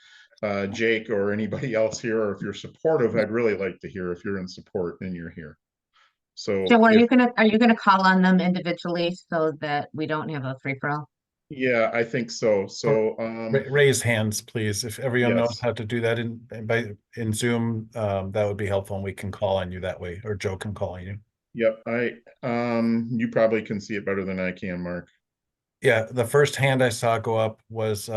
[SPEAKER 1] Jake or anybody else here. Or if you're supportive, I'd really like to hear if you're in support and you're here. So
[SPEAKER 9] Joe, are
[SPEAKER 1] if-
[SPEAKER 9] you gonna call on them individually so that we don't have a free-for-all?
[SPEAKER 1] Yeah, I think so. So
[SPEAKER 2] Raise hands, please. If everyone knows
[SPEAKER 1] yes.
[SPEAKER 2] how to do that in Zoom, that would be helpful, and we can call on you that way, or Joe can call on you.
[SPEAKER 1] Yep, you probably can see it better than I can, Mark.
[SPEAKER 2] Yeah, the first hand I saw go up was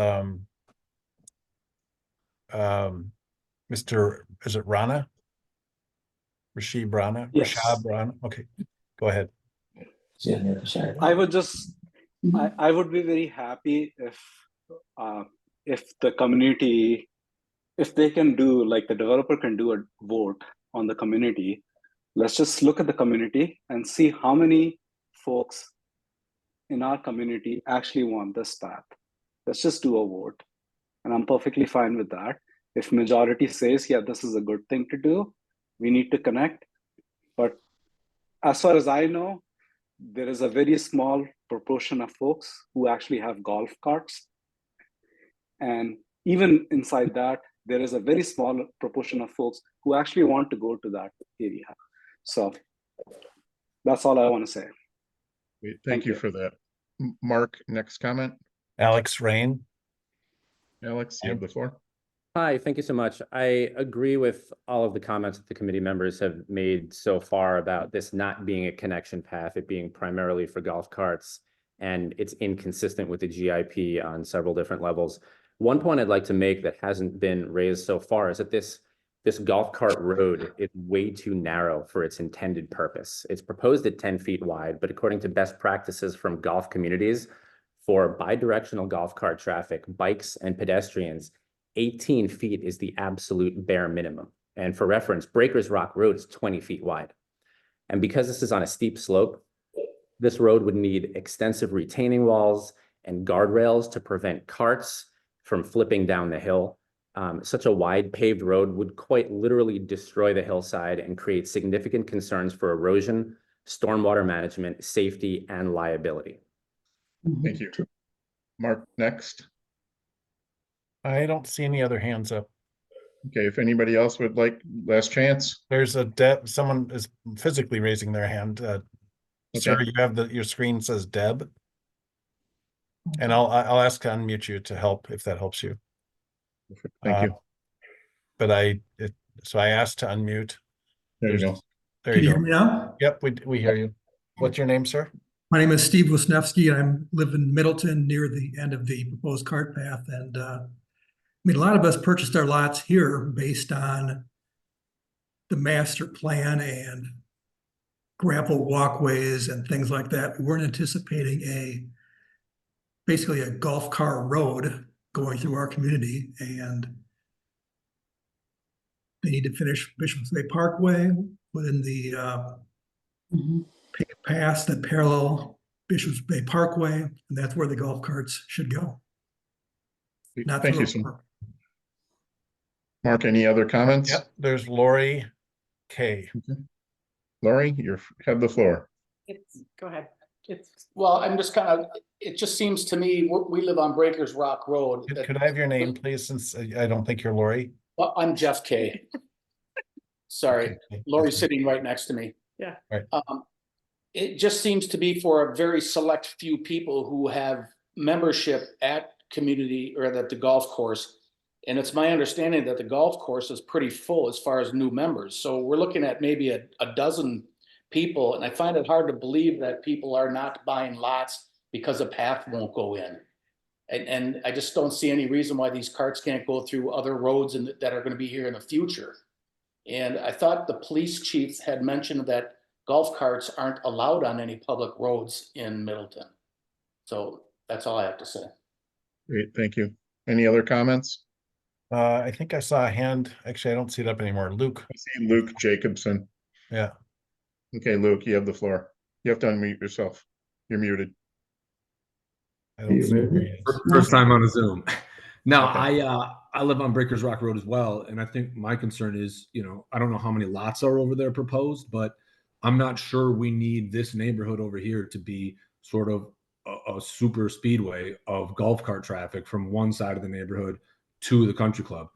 [SPEAKER 2] Mr. Is it Rana? Rashid Rana?
[SPEAKER 12] Yes.
[SPEAKER 2] Rashad Rana? Okay, go ahead.
[SPEAKER 12] I would just, I would be very happy if the community, if they can do, like the developer can do a vote on the community. Let's just look at the community and see how many folks in our community actually want this path. Let's just do a vote. And I'm perfectly fine with that. If majority says, yeah, this is a good thing to do, we need to connect. But as far as I know, there is a very small proportion of folks who actually have golf carts. And even inside that, there is a very small proportion of folks who actually want to go to that area. So that's all I want to say.
[SPEAKER 1] Great, thank you for that. Mark, next comment.
[SPEAKER 2] Alex Rain.
[SPEAKER 1] Alex, you have the floor.
[SPEAKER 6] Hi, thank you so much. I agree with all of the comments that the committee members have made so far about this not being a connection path, it being primarily for golf carts, and it's inconsistent with the GIP on several different levels. One point I'd like to make that hasn't been raised so far is that this golf cart road is way too narrow for its intended purpose. It's proposed at 10 feet wide, but according to best practices from golf communities, for bidirectional golf cart traffic, bikes, and pedestrians, 18 feet is the absolute bare minimum. And for reference, Breakers Rock Road is 20 feet wide. And because this is on a steep slope, this road would need extensive retaining walls and guardrails to prevent carts from flipping down the hill. Such a wide paved road would quite literally destroy the hillside and create significant concerns for erosion, stormwater management, safety, and liability.
[SPEAKER 1] Thank you. Mark, next.
[SPEAKER 2] I don't see any other hands up.
[SPEAKER 1] Okay, if anybody else would like last chance.
[SPEAKER 2] There's someone is physically raising their hand. Sir, you have your screen says Deb. And I'll ask to unmute you to help if that helps you.
[SPEAKER 1] Thank you.
[SPEAKER 2] But so I asked to unmute.
[SPEAKER 1] There you go.
[SPEAKER 2] There
[SPEAKER 15] Can
[SPEAKER 2] you
[SPEAKER 15] you
[SPEAKER 2] go.
[SPEAKER 15] hear me now?
[SPEAKER 2] Yep, we hear you. What's your name, sir?
[SPEAKER 15] My name is Steve Wisniewski. I live in Middleton near the end of the proposed cart path. And I mean, a lot of us purchased our lots here based on the master plan and gravel walkways and things like that. We weren't anticipating basically a golf cart road going through our community, and they need to finish Bishop's Bay Parkway within the paths that parallel Bishop's Bay Parkway, and that's where the golf carts should go.
[SPEAKER 1] Thank you, sir. Mark, any other comments?
[SPEAKER 2] Yep, there's Lori K.
[SPEAKER 1] Lori, you have the floor.
[SPEAKER 11] Go ahead. Well, I'm just kind of, it just seems to me, we live on Breakers Rock Road.
[SPEAKER 2] Could I have your name, please, since I don't think you're Lori?
[SPEAKER 11] Well, I'm Jeff K. Sorry,
[SPEAKER 2] Okay.
[SPEAKER 11] Lori's sitting right next to me.
[SPEAKER 5] Yeah.
[SPEAKER 2] Right.
[SPEAKER 11] It just seems to be for a very select few people who have membership at community or at the golf course. And it's my understanding that the golf course is pretty full as far as new members. So we're looking at maybe a dozen people. And I find it hard to believe that people are not buying lots because a path won't go in. And I just don't see any reason why these carts can't go through other roads that are going to be here in the future. And I thought the police chief had mentioned that golf carts aren't allowed on any public roads in Middleton. So that's all I have to say.
[SPEAKER 1] Great, thank you. Any other comments?
[SPEAKER 2] I think I saw a hand. Actually, I don't see it up anymore. Luke.
[SPEAKER 1] I see Luke Jacobson.
[SPEAKER 2] Yeah.
[SPEAKER 1] Okay, Luke, you have the floor. You have to unmute yourself. You're muted.
[SPEAKER 2] I don't see where he is.
[SPEAKER 16] First time on a Zoom. No,
[SPEAKER 1] Okay.
[SPEAKER 16] I live on Breakers Rock Road as well, and I think my concern is, I don't know how many lots are over there proposed, but I'm not sure we need this neighborhood over here to be sort of a super speedway of golf cart traffic from one side of the neighborhood to the country club.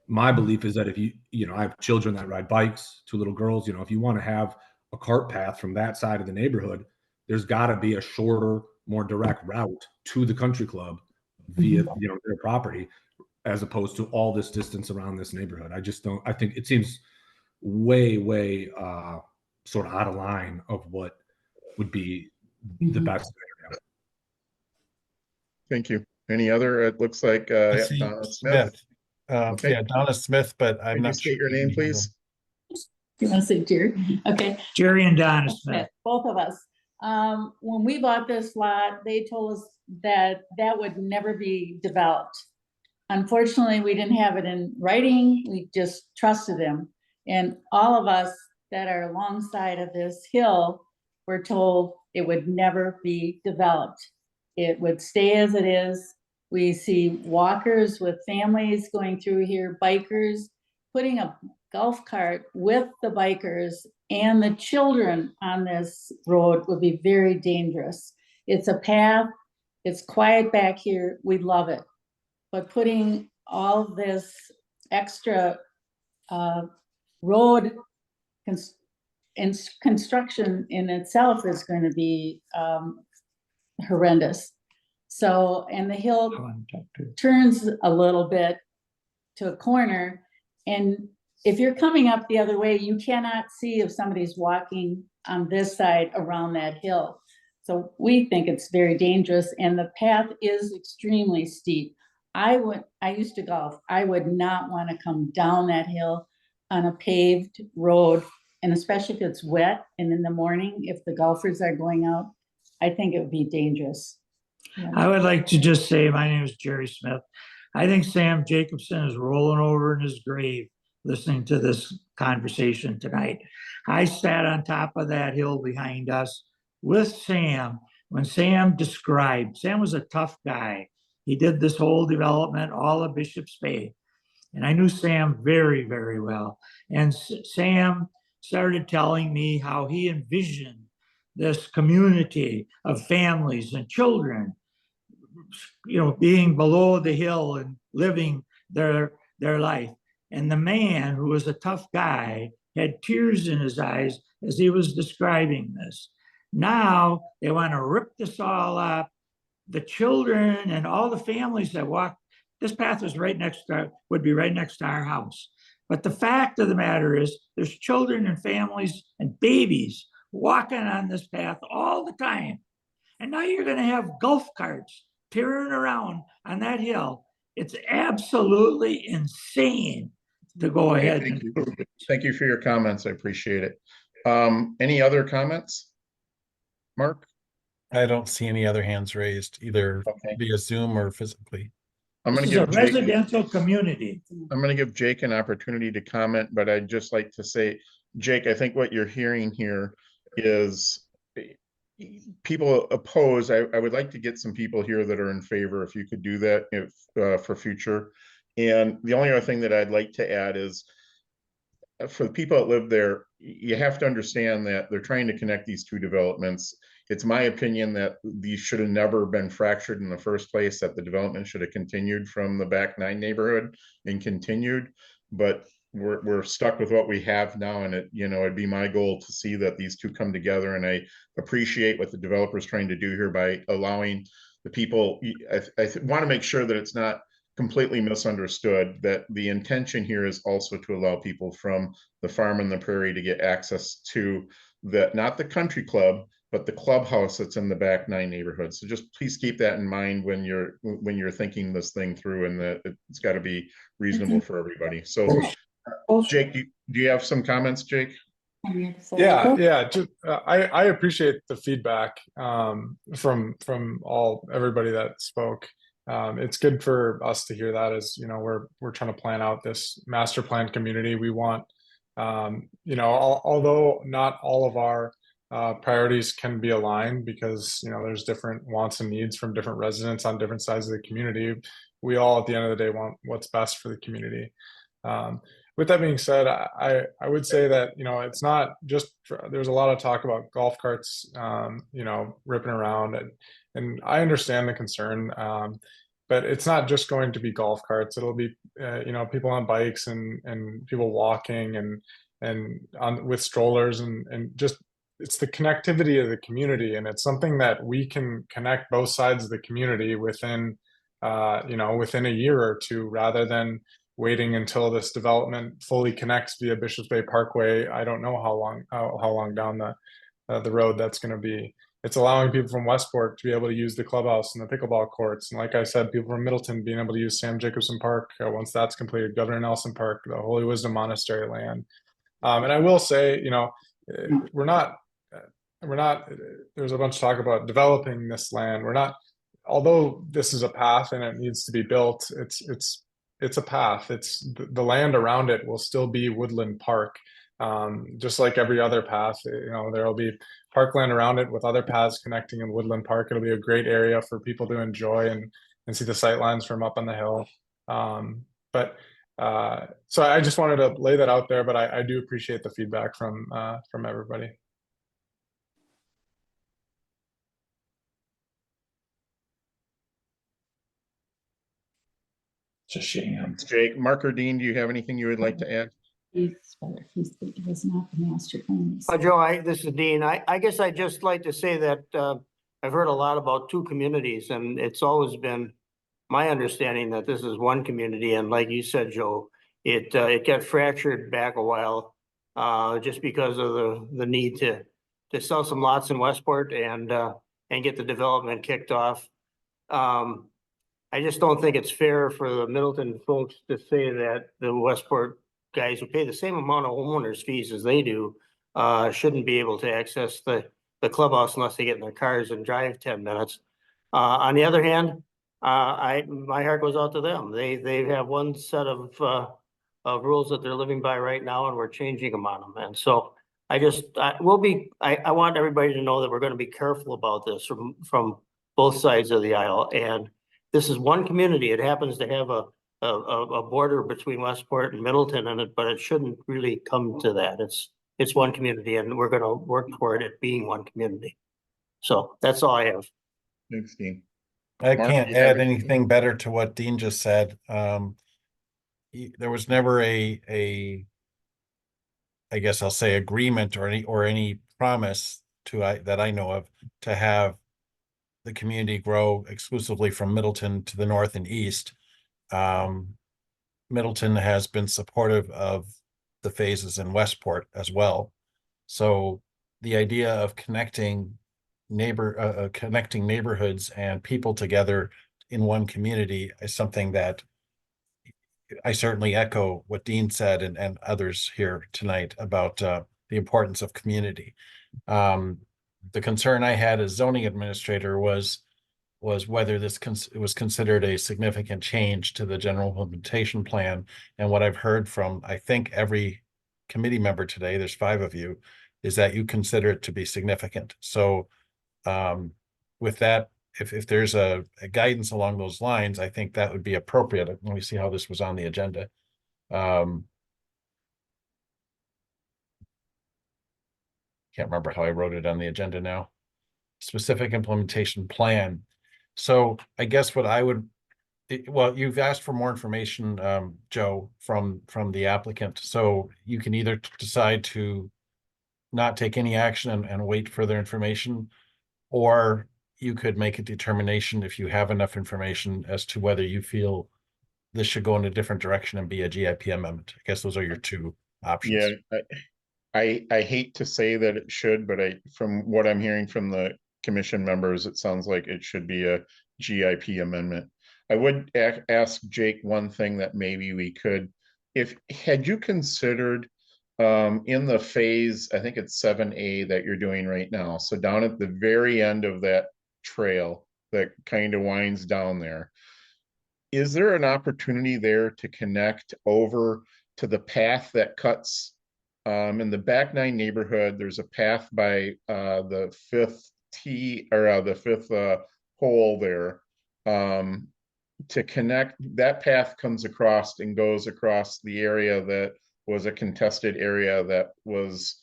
[SPEAKER 16] My belief is that if I have children that ride bikes, 2 little girls, if you want to have a cart path from that side of the neighborhood, there's got to be a shorter, more direct route to the country club via their property, as opposed to all this distance around this neighborhood. I think it seems way sort of out of line of what would be the best scenario.
[SPEAKER 1] Thank you. Any other? It looks like
[SPEAKER 2] I see
[SPEAKER 1] Donna Smith. Okay.
[SPEAKER 2] Yeah, Donna Smith, but I'm
[SPEAKER 1] Can you
[SPEAKER 2] not
[SPEAKER 1] state
[SPEAKER 2] sure.
[SPEAKER 1] your name, please?
[SPEAKER 17] Do you want to say Jerry? Okay.
[SPEAKER 18] Jerry and Donna Smith.
[SPEAKER 17] Both of us. When we bought this lot, they told us that that would never be developed. Unfortunately, we didn't have it in writing. We just trusted them. And all of us that are alongside of this hill were told it would never be developed. It would stay as it is. We see walkers with families going through here, bikers, putting a golf cart with the bikers and the children on this road would be very dangerous. It's a path, it's quiet back here, we love it. But putting all this extra road construction in itself is going to be horrendous. So, and the hill turns a little bit to a corner, and if you're coming up the other way, you cannot see if somebody's walking on this side around that hill. So we think it's very dangerous, and the path is extremely steep. I used to golf. I would not want to come down that hill on a paved road, and especially if it's wet and in the morning, if the golfers are going out, I think it would be dangerous.
[SPEAKER 18] I would like to just say, my name is Jerry Smith. I think Sam Jacobson is rolling over in his grave listening to this conversation tonight. I sat on top of that hill behind us with Sam when Sam described, Sam was a tough guy. He did this whole development, all of Bishop's Bay. And I knew Sam very, very well. And Sam started telling me how he envisioned this community of families and children, being below the hill and living their life. And the man, who was a tough guy, had tears in his eyes as he was describing this. Now they want to rip this all up. The children and all the families that walk, this path was would be right next to our house. But the fact of the matter is, there's children and families and babies walking on this path all the time. And now you're going to have golf carts tearing around on that hill. It's absolutely insane to go ahead.
[SPEAKER 1] Thank you for your comments. I appreciate it. Any other comments? Mark?
[SPEAKER 2] I don't see any other hands raised, either via Zoom or physically.
[SPEAKER 1] I'm going to
[SPEAKER 18] give
[SPEAKER 1] give
[SPEAKER 18] a residential community.
[SPEAKER 1] I'm going to give Jake an opportunity to comment, but I'd just like to say, Jake, I think what you're hearing here is people oppose. I would like to get some people here that are in favor, if you could do that for future. And the only other thing that I'd like to add is, for the people that live there, you have to understand that they're trying to connect these two developments. It's my opinion that these should have never been fractured in the first place, that the development should have continued from the back 9 neighborhood and continued, but we're stuck with what we have now. And it'd be my goal to see that these two come together. And I appreciate what the developer's trying to do here by allowing the people. I want to make sure that it's not completely misunderstood, that the intention here is also to allow people from the farm and the prairie to get access to not the country club, but the clubhouse that's in the back 9 neighborhoods. So just please keep that in mind when you're thinking this thing through, and that it's got to be reasonable for everybody. So Jake, do you have some comments, Jake?
[SPEAKER 10] Yeah. I appreciate the feedback from everybody that spoke. it's good for us to hear that as, you know, we're trying to plan out this master plan community. We want, you know, although not all of our priorities can be aligned because, you know, there's different wants and needs from different residents on different sides of the community. We all, at the end of the day, want what's best for the community. With that being said, I would say that, you know, it's not just, there's a lot of talk about golf carts, you know, ripping around, and I understand the concern, but it's not just going to be golf carts. It'll be, you know, people on bikes and people walking and on with strollers and just, it's the connectivity of the community, and it's something that we can connect both sides of the community within, you know, within a year or two, rather than waiting until this development fully connects via Bishops Bay Parkway. I don't know how long down the road that's going to be. It's allowing people from Westport to be able to use the clubhouse and the pickleball courts, and like I said, people from Middleton being able to use Sam Jacobson Park once that's completed, Governor Nelson Park, the Holy Wisdom Monastery land. And I will say, you know, we're not. There's a bunch of talk about developing this land. We're not. Although this is a path and it needs to be built, it's a path. It's the land around it will still be woodland park, just like every other path. You know, there will be parkland around it with other paths connecting in woodland park. It'll be a great area for people to enjoy and see the sight lines from up on the hill. So I just wanted to lay that out there, but I do appreciate the feedback from everybody.
[SPEAKER 2] It's a shame.
[SPEAKER 1] Jake, Mark or Dean, do you have anything you would like to add?
[SPEAKER 17] It was not the master plan.
[SPEAKER 4] Joe, this is Dean. I guess I'd just like to say that I've heard a lot about two communities, and it's always been my understanding that this is one community. And like you said, Joe, it got fractured back a while just because of the need to sell some lots in Westport and get the development kicked off. I just don't think it's fair for the Middleton folks to say that the Westport guys who pay the same amount of homeowners fees as they do shouldn't be able to access the clubhouse unless they get in their cars and drive 10 minutes. On the other hand, my heart goes out to them. They have one set of rules that they're living by right now, and we're changing them on them. And so I want everybody to know that we're going to be careful about this from both sides of the aisle. And this is one community. It happens to have a border between Westport and Middleton in it, but it shouldn't really come to that. It's one community, and we're going to work toward it being one community. So that's all I have.
[SPEAKER 1] Thanks, Dean.
[SPEAKER 2] I
[SPEAKER 1] Mark,
[SPEAKER 2] can't
[SPEAKER 1] do you have
[SPEAKER 2] add anything better to what Dean just said. There was never I guess I'll say agreement or any promise that I know of to have the community grow exclusively from Middleton to the north and east. Middleton has been supportive of the phases in Westport as well. So the idea of connecting neighborhoods and people together in one community is something that I certainly echo what Dean said and others here tonight about the importance of community. The concern I had as zoning administrator was whether this was considered a significant change to the general implementation plan. And what I've heard from, I think, every committee member today, there's 5 of you, is that you consider it to be significant. So with that, if there's a guidance along those lines, I think that would be appropriate. Let me see how this was on the agenda. Can't remember how I wrote it on the agenda now. Specific implementation plan. So I guess what I would, well, you've asked for more information, Joe, from the applicant. So you can either decide to not take any action and wait for further information, or you could make a determination if you have enough information as to whether you feel this should go in a different direction and be a GIP amendment. I guess those are your 2 options.
[SPEAKER 1] Yeah, I hate to say that it should, but from what I'm hearing from the commission members, it sounds like it should be a GIP amendment. I would ask Jake one thing that maybe we could, had you considered in the phase, I think it's 7A that you're doing right now. So down at the very end of that trail that kind of winds down there, is there an opportunity there to connect over to the path that cuts in the back nine neighborhood? There's a path by the fifth tee or the fifth hole there. To connect, that path comes across and goes across the area that was a contested area that was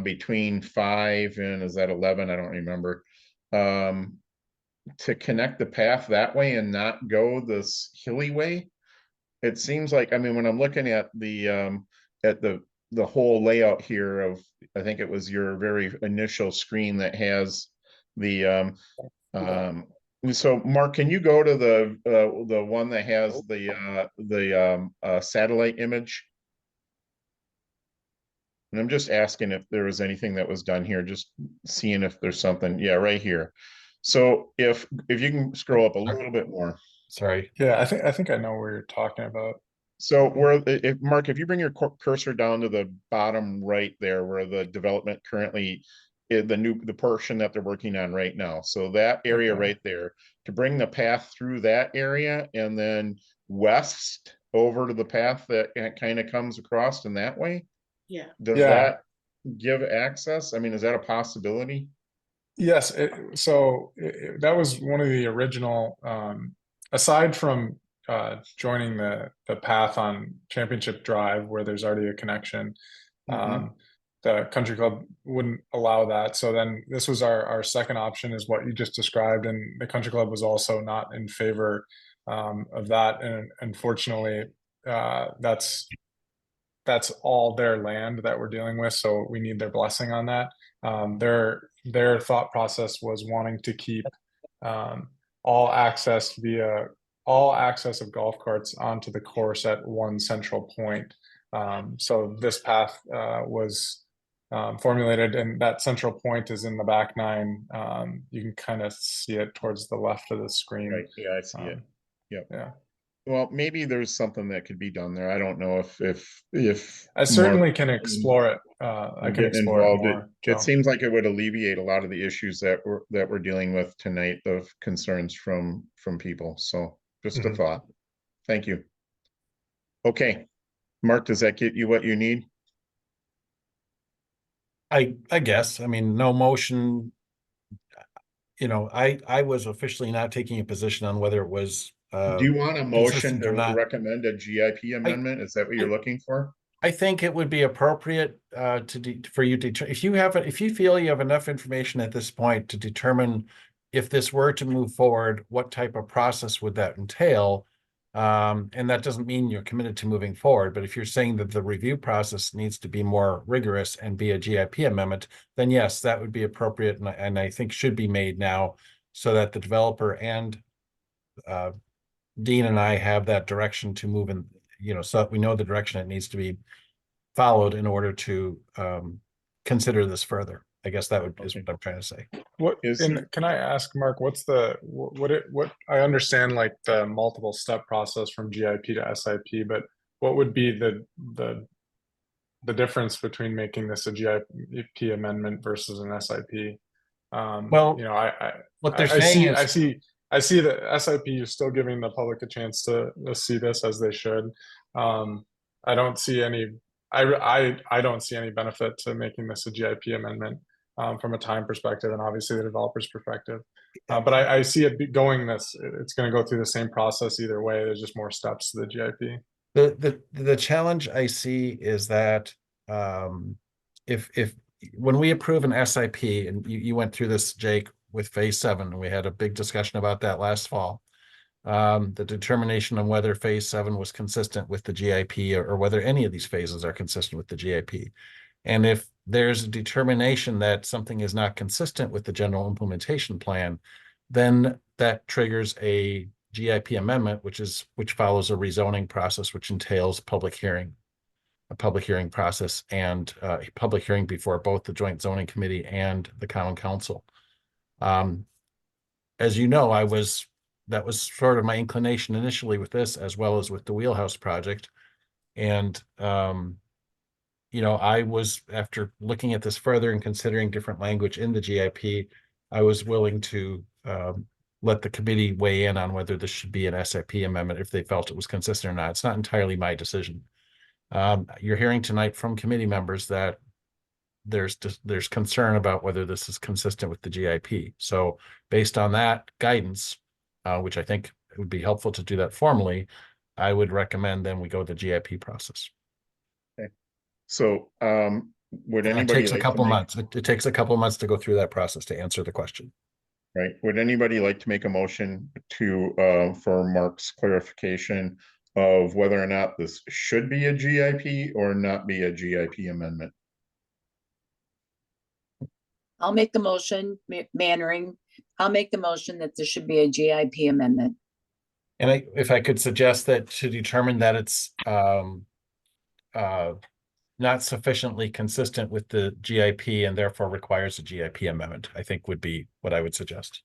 [SPEAKER 1] between 5 and is that 11? I don't remember. To connect the path that way and not go this hilly way. It seems like, I mean, when I'm looking at the whole layout here of, I think it was your very initial screen that has the so Mark, can you go to the one that has the satellite image? And I'm just asking if there was anything that was done here, just seeing if there's something. Yeah, right here. So if you can scroll up a little bit more.
[SPEAKER 2] Sorry.
[SPEAKER 10] Yeah, I think I know where you're talking about.
[SPEAKER 1] So where, Mark, if you bring your cursor down to the bottom right there, where the development currently is the portion that they're working on right now. So that area right there, to bring the path through that area and then west over to the path that kind of comes across in that way.
[SPEAKER 17] Yeah.
[SPEAKER 1] Does that give access? I mean, is that a possibility?
[SPEAKER 10] Yes. That was one of the original, aside from joining the path on Championship Drive where there's already a connection. The country club wouldn't allow that. So then this was our second option, is what you just described. And the country club was also not in favor of that. And unfortunately, that's all their land that we're dealing with. So we need their blessing on that. Their thought process was wanting to keep all access of golf carts onto the course at one central point. So this path was formulated, and that central point is in the back nine. You can kind of see it towards the left of the screen.
[SPEAKER 1] Right. Yeah, I see it. Yep.
[SPEAKER 10] Yeah.
[SPEAKER 1] Well, maybe there's something that could be done there. I don't know if
[SPEAKER 10] I certainly can explore it. I can explore it more.
[SPEAKER 1] It seems like it would alleviate a lot of the issues that we're dealing with tonight, of concerns from people. So just a thought. Thank you. Okay, Mark, does that get you what you need?
[SPEAKER 2] I guess. I mean, no motion. You know, I was officially not taking a position on whether it was.
[SPEAKER 1] Do you want a motion
[SPEAKER 2] consistent or
[SPEAKER 1] to
[SPEAKER 2] not.
[SPEAKER 1] recommend a GIP amendment? Is that what you're looking for?
[SPEAKER 2] I think it would be appropriate for you to, if you feel you have enough information at this point to determine if this were to move forward, what type of process would that entail? And that doesn't mean you're committed to moving forward, but if you're saying that the review process needs to be more rigorous and be a GIP amendment, then yes, that would be appropriate, and I think should be made now, so that the developer and Dean and I have that direction to move in, so that we know the direction it needs to be followed in order to consider this further. I guess that is what I'm trying to say.
[SPEAKER 10] Can I ask, Mark, what's what I understand, like the multiple step process from GIP to SIP, but what would be the difference between making this a GIP amendment versus an SIP?
[SPEAKER 2] Well, what they're saying is,
[SPEAKER 10] I see that SIP is still giving the public a chance to see this, as they should. I don't see any. I don't see any benefit to making this a GIP amendment from a time perspective, and obviously the developer's perspective. But I see it going this. It's going to go through the same process either way. There's just more steps to the GIP.
[SPEAKER 2] The challenge I see is that if when we approve an SIP, and you went through this, Jake, with phase 7, and we had a big discussion about that last fall. The determination on whether phase 7 was consistent with the GIP, or whether any of these phases are consistent with the GIP. And if there's a determination that something is not consistent with the general implementation plan, then that triggers a GIP amendment, which follows a rezoning process, which entails a public hearing process, and a public hearing before both the Joint Zoning Committee and the Common Council. As you know, that was sort of my inclination initially with this, as well as with the Wheelhouse project. And, I was, after looking at this further and considering different language in the GIP, I was willing to let the committee weigh in on whether this should be an SIP amendment if they felt it was consistent or not. It's not entirely my decision. You're hearing tonight from committee members that there's concern about whether this is consistent with the GIP. So based on that guidance, which I think it would be helpful to do that formally, I would recommend then we go the GIP process.
[SPEAKER 1] Okay. So would
[SPEAKER 2] And it
[SPEAKER 1] anybody
[SPEAKER 2] takes a
[SPEAKER 1] like
[SPEAKER 2] couple
[SPEAKER 1] to make,
[SPEAKER 2] months. It takes a couple months to go through that process to answer the question.
[SPEAKER 1] right? Would anybody like to make a motion to for Mark's clarification of whether or not this should be a GIP or not be a GIP amendment?
[SPEAKER 3] I'll make the motion, Mannering. I'll make the motion that there should be a GIP amendment.
[SPEAKER 2] And if I could suggest that to determine that it's not sufficiently consistent with the GIP and therefore requires a GIP amendment, I think would be what I would suggest.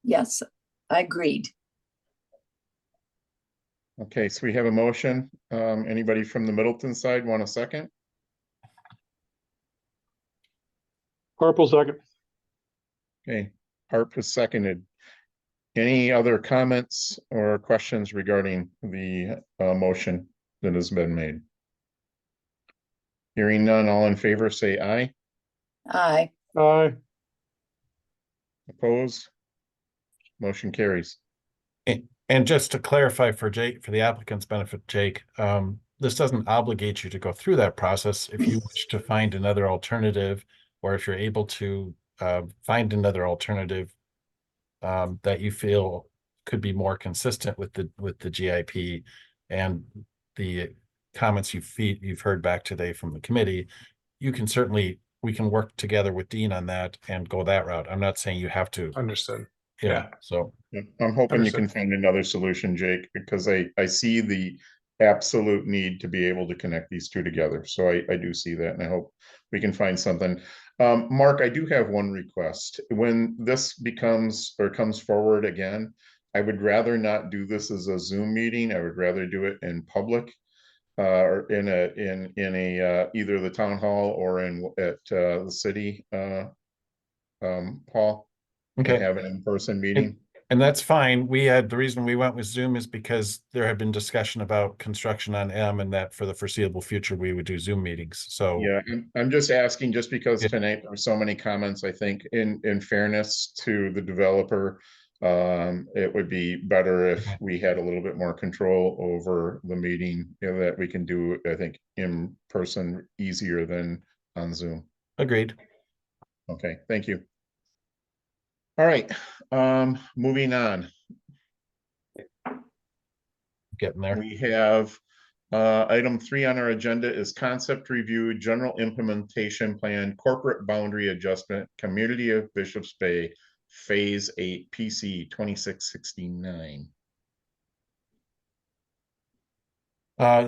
[SPEAKER 3] Yes, I agreed.
[SPEAKER 1] Okay, so we have a motion. Anybody from the Middleton side want a second?
[SPEAKER 13] Purple second.
[SPEAKER 1] Okay, Harp is seconded. Any other comments or questions regarding the motion that has been made? Hearing none, all in favor, say aye.
[SPEAKER 3] Aye.
[SPEAKER 13] Aye.
[SPEAKER 1] Opposed? Motion carries.
[SPEAKER 2] And just to clarify for Jake, for the applicant's benefit, Jake, this doesn't obligate you to go through that process. If you wish to find another alternative, or if you're able to find another alternative that you feel could be more consistent with the GIP and the comments you've heard back today from the committee, you can certainly, we can work together with Dean on that and go that route. I'm not saying you have to.
[SPEAKER 10] Understood.
[SPEAKER 2] Yeah. So
[SPEAKER 1] I'm hoping you can
[SPEAKER 10] Understood.
[SPEAKER 1] find another solution, Jake, because I see the absolute need to be able to connect these two together. So I do see that, and I hope we can find something. Mark, I do have one request. When this becomes or comes forward again, I would rather not do this as a Zoom meeting. I would rather do it in public, or in a either the town hall or at the city hall.
[SPEAKER 2] Okay.
[SPEAKER 1] And have an in-person meeting.
[SPEAKER 2] And that's fine. The reason we went with Zoom is because there had been discussion about construction on M, and that for the foreseeable future, we would do Zoom meetings. So
[SPEAKER 1] Yeah, I'm just asking, just because
[SPEAKER 2] Yeah.
[SPEAKER 1] tonight there were so many comments, I think in fairness to the developer, it would be better if we had a little bit more control over the meeting, that we can do, I think, in person easier than on Zoom.
[SPEAKER 2] Agreed.
[SPEAKER 1] Okay, thank you. All right, moving on.
[SPEAKER 2] Getting there.
[SPEAKER 1] We have item 3 on our agenda is concept review, general implementation plan, corporate boundary adjustment, community of Bishops Bay, phase 8, PC 2669.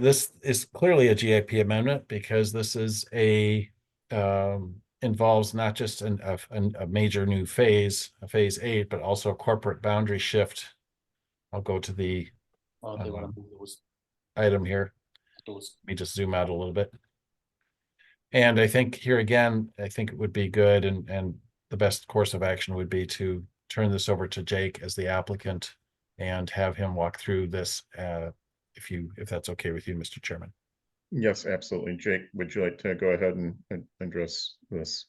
[SPEAKER 2] This is clearly a GIP amendment because this is involves not just a major new phase, a phase 8, but also a corporate boundary shift. I'll go to the
[SPEAKER 11] They want to move those.
[SPEAKER 2] item here. Let me just zoom out a little bit. And I think here again, I think it would be good and the best course of action would be to turn this over to Jake as the applicant and have him walk through this, if that's okay with you, Mr. Chairman.
[SPEAKER 1] Yes, absolutely. Jake, would you like to go ahead and address this?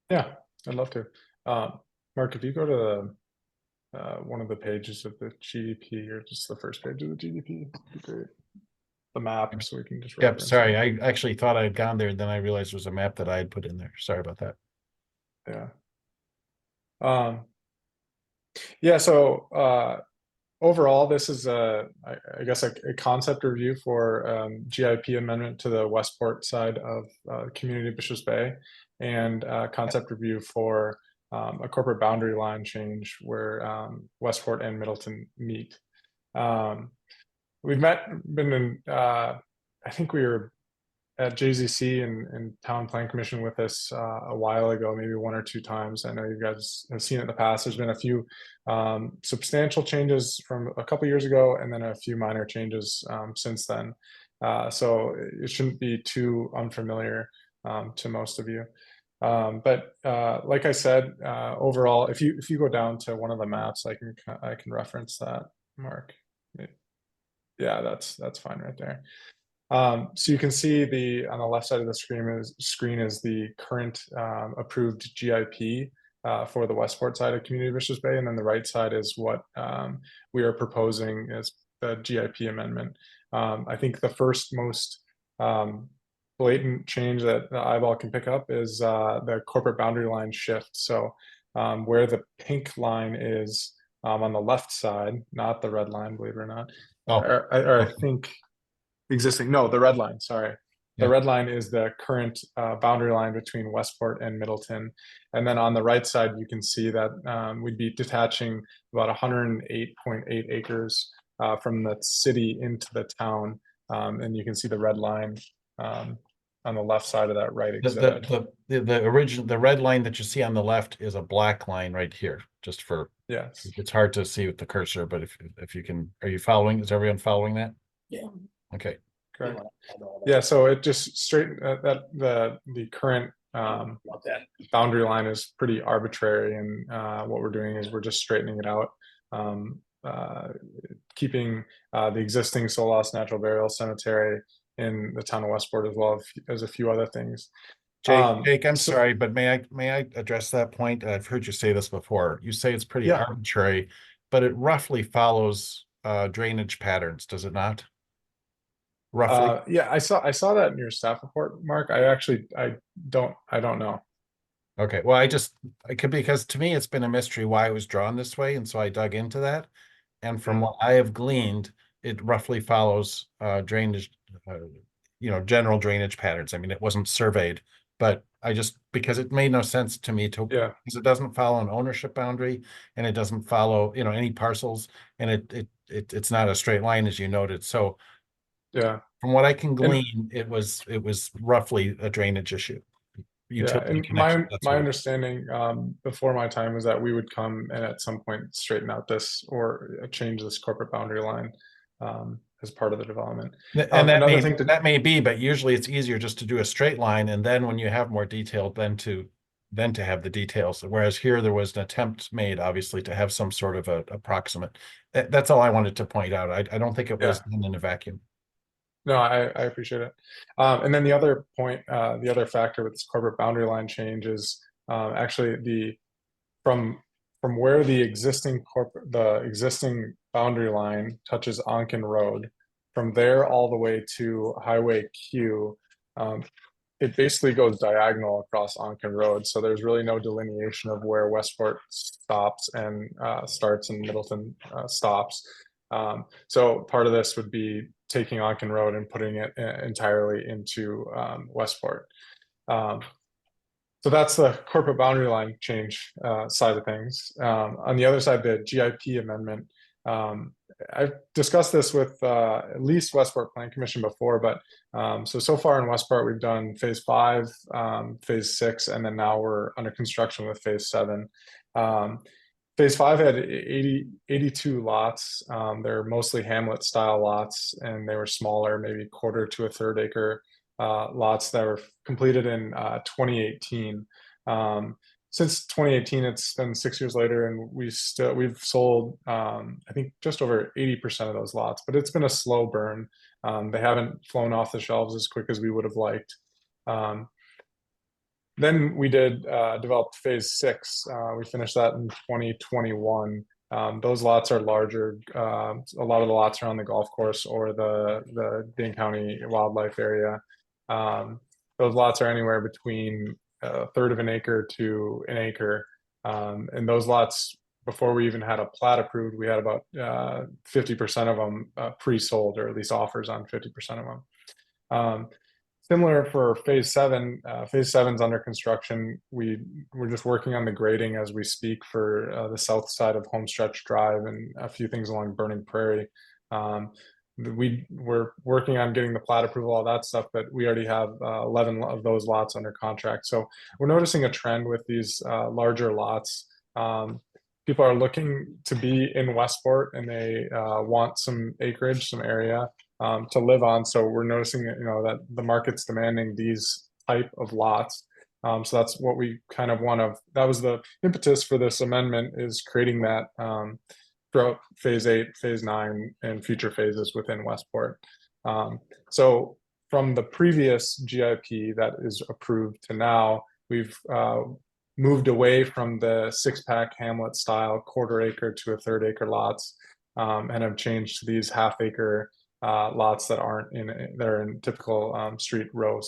[SPEAKER 10] Yeah, I'd love to. Mark, if you go to one of the pages of the GDP, or just the first page of the GDP, would be great. The map, so we can just
[SPEAKER 2] Yep,
[SPEAKER 10] reference
[SPEAKER 2] sorry,
[SPEAKER 10] it.
[SPEAKER 2] I actually thought I had gone there, then I realized it was a map that I had put in there. Sorry about that.
[SPEAKER 10] Yeah. Yeah, so overall, this is I guess a concept review for GIP amendment to the Westport side of community of Bishops Bay, and concept review for a corporate boundary line change where Westport and Middleton meet. We've been in, I think we were at JZC and Town Plan Commission with us a while ago, maybe 1 or 2 times. I know you guys have seen it in the past. There's been a few substantial changes from a couple years ago, and then a few minor changes since then. So it shouldn't be too unfamiliar to most of you. But like I said, overall, if you go down to one of the maps, I can reference that, Mark. Yeah, that's fine right there. So you can see on the left side of the screen is the current approved GIP for the Westport side of Community Vicious Bay, and then the right side is what we are proposing as the GIP amendment. I think the first most blatant change that the eyeball can pick up is the corporate boundary line shift. So where the pink line is on the left side, not the red line, believe it or not, or I think existing, no, the red line, sorry. The red line is the current boundary line between Westport and Middleton. And then on the right side, you can see that we'd be detaching about 108.8 acres from the city into the town. And you can see the red line on the left side of that right exhibit.
[SPEAKER 2] The red line that you see on the left is a black line right here, just for,
[SPEAKER 10] yes.
[SPEAKER 2] It's hard to see with the cursor, but if you can, are you following? Is everyone following that?
[SPEAKER 11] Yeah.
[SPEAKER 2] Okay.
[SPEAKER 10] Correct. Yeah, so it just straight that the current boundary line is pretty arbitrary, and what we're doing is we're just straightening it out, keeping the existing Solas Natural Burial Cemetery in the town of Westport, as well as a few other things.
[SPEAKER 2] Jake, I'm sorry, but may I address that point? I've heard you say this before. You say it's pretty arbitrary, but it roughly follows drainage patterns, does it not? Roughly.
[SPEAKER 10] Yeah, I saw that in your staff report, Mark. I don't know.
[SPEAKER 2] Okay, well, because to me it's been a mystery why it was drawn this way, and so I dug into that. And from what I have gleaned, it roughly follows drainage, general drainage patterns. I mean, it wasn't surveyed, but because it made no sense to me because it doesn't follow an ownership boundary, and it doesn't follow any parcels, and it's not a straight line, as you noted. So from what I can glean, it was roughly a drainage issue.
[SPEAKER 10] And my understanding before my time was that we would come and at some point straighten out this or change this corporate boundary line as part of the development.
[SPEAKER 2] And that may be, but usually it's easier just to do a straight line, and then when you have more detail, then to have the details. Whereas here there was an attempt made, obviously, to have some sort of a approximate. That's all I wanted to point out. I don't think it was done in a vacuum.
[SPEAKER 10] No, I appreciate it. And then the other point, the other factor with this corporate boundary line change is actually from where the existing boundary line touches Onken Road, from there all the way to Highway Q, it basically goes diagonal across Onken Road. So there's really no delineation of where Westport stops and starts and Middleton stops. So part of this would be taking Onken Road and putting it entirely into Westport. So that's the corporate boundary line change side of things. On the other side, the GIP amendment, I've discussed this with at least Westport Plan Commission before, but so far in Westport, we've done phase 5, phase 6, and then now we're under construction with phase 7. Phase 5 had 82 lots. They're mostly hamlet style lots, and they were smaller, maybe quarter to a third acre lots that were completed in 2018. Since 2018, it's been 6 years later, and we've sold I think just over 80% of those lots, but it's been a slow burn. They haven't flown off the shelves as quick as we would have liked. Then we did develop phase 6. We finished that in 2021. Those lots are larger. A lot of the lots are on the golf course or the Dane County wildlife area. Those lots are anywhere between a third of an acre to an acre. And those lots, before we even had a plat approved, we had about 50% of them pre-sold, or at least offers on 50% of them. Similar for phase 7. Phase 7's under construction. We're just working on the grading as we speak for the south side of Homestretch Drive and a few things along Burning Prairie. We're working on getting the plat approval, all that stuff, but we already have 11 of those lots under contract. So we're noticing a trend with these larger lots. People are looking to be in Westport, and they want some acreage, some area to live on. So we're noticing that, that the market's demanding these type of lots. So that's what we kind of that was the impetus for this amendment, is creating that throughout phase 8, phase 9, and future phases within Westport. So from the previous GIP that is approved to now, we've moved away from the 6-pack hamlet style 1/4 acre to 1/3 acre lots, and have changed to these 1/2 acre lots that aren't that are in typical street row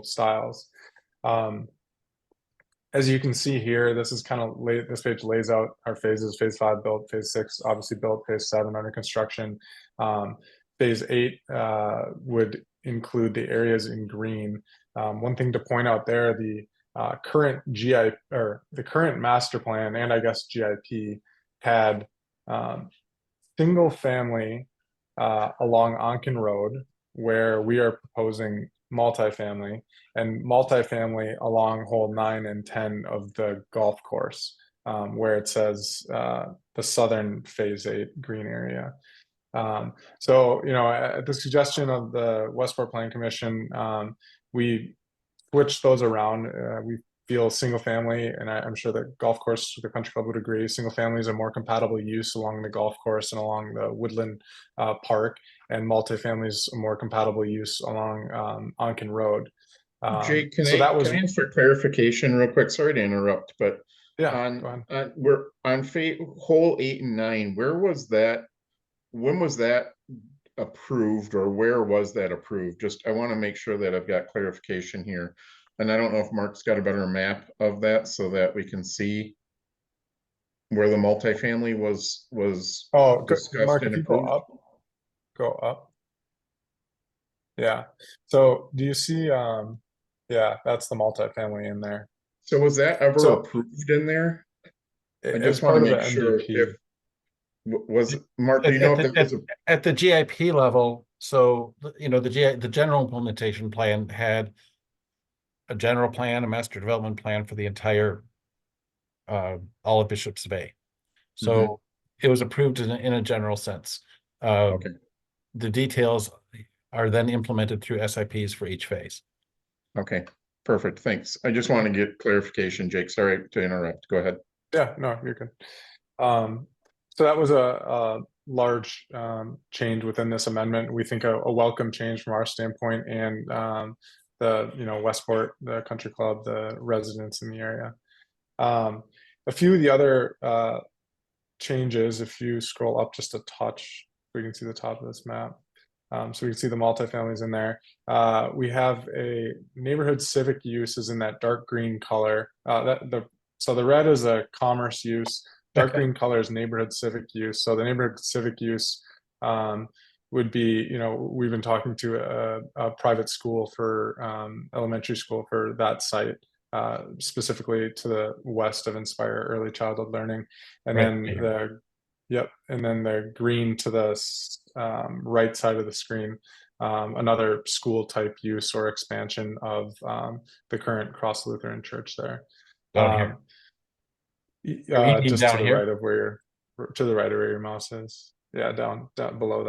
[SPEAKER 10] styles. As you can see here, this is kind of this page lays out our phases: phase 5 built, phase 6 obviously built, phase 7 under construction. Phase 8 would include the areas in green. One thing to point out there, the current GIP, or the current master plan, and I guess GIP, had single family along Onken Road, where we are proposing multifamily, and multifamily along hole 9 and 10 of the golf course, where it says the southern phase 8 green area. So, at the suggestion of the Westport Plan Commission, we switched those around. We feel single family, and I'm sure that golf course, the country club would agree, single family is a more compatible use along the golf course and along the woodland park, and multifamily is a more compatible use along Onken Road.
[SPEAKER 1] Jake, can
[SPEAKER 10] so
[SPEAKER 1] I,
[SPEAKER 10] that was,
[SPEAKER 1] can I ask for clarification real quick? Sorry to interrupt, but
[SPEAKER 10] yeah, go ahead.
[SPEAKER 1] we're on hole 8 and 9. Where was that? When was that approved, or where was that approved? Just, I want to make sure that I've got clarification here. And I don't know if Mark's got a better map of that so that we can see where the multifamily was discussed
[SPEAKER 10] Mark,
[SPEAKER 1] and
[SPEAKER 10] if you go
[SPEAKER 1] approved.
[SPEAKER 10] up. Yeah. So do you see, yeah, that's the multifamily in there.
[SPEAKER 1] So was that ever approved in there? I just want to make sure if, was Mark, do you know if that was
[SPEAKER 2] at the GIP level? So, the general implementation plan had a general plan, a master development plan for the entire all of Bishop's Bay. So it was approved in a general sense.
[SPEAKER 1] Okay.
[SPEAKER 2] The details are then implemented through SIPs for each phase.
[SPEAKER 1] Okay, perfect. Thanks. I just want to get clarification, Jake. Sorry to interrupt. Go ahead.
[SPEAKER 10] Yeah, no, you're good. So that was a large change within this amendment. We think a welcome change from our standpoint, and the Westport, the country club, the residents in the area. A few of the other changes, if you scroll up just a touch, we can see the top of this map. So we can see the multifamilies in there. We have a neighborhood civic use is in that dark green color. So the red is a commerce use. Dark green color is neighborhood civic use. So the neighborhood civic use would be, we've been talking to a private school for elementary school for that site, specifically to the west of Inspire Early Childhood Learning. And then and then the green to the right side of the screen, another school type use or expansion of the current Cross Lutheran Church there. Just to the right of where your mouse is. Yeah, down below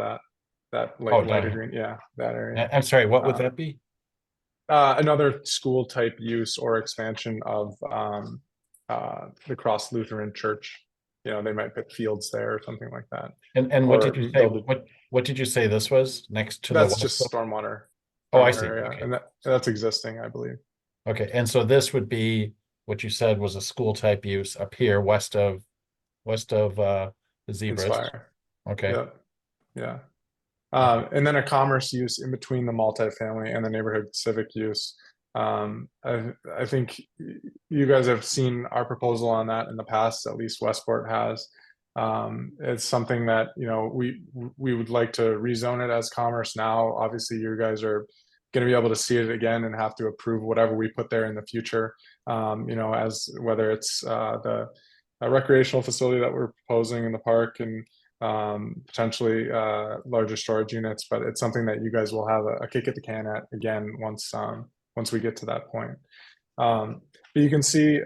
[SPEAKER 10] that lighter green. Yeah, that area.
[SPEAKER 2] I'm sorry, what would that be?
[SPEAKER 10] Another school type use or expansion of the Cross Lutheran Church. They might put fields there or something like that.
[SPEAKER 2] And what did you say? What did you say this was next to?
[SPEAKER 10] That's just stormwater.
[SPEAKER 2] Oh, I see.
[SPEAKER 10] Area.
[SPEAKER 2] Okay.
[SPEAKER 10] And that's existing, I believe.
[SPEAKER 2] Okay, and so this would be what you said was a school type use up here west of the zebras.
[SPEAKER 10] Inspire.
[SPEAKER 2] Okay.
[SPEAKER 10] Yeah. And then a commerce use in between the multifamily and the neighborhood civic use. I think you guys have seen our proposal on that in the past, at least Westport has. It's something that, we would like to rezone it as commerce now. Obviously, you guys are going to be able to see it again and have to approve whatever we put there in the future, as whether it's the recreational facility that we're proposing in the park and potentially larger storage units, but it's something that you guys will have a kick at the can at again once we get to that point. But you can see,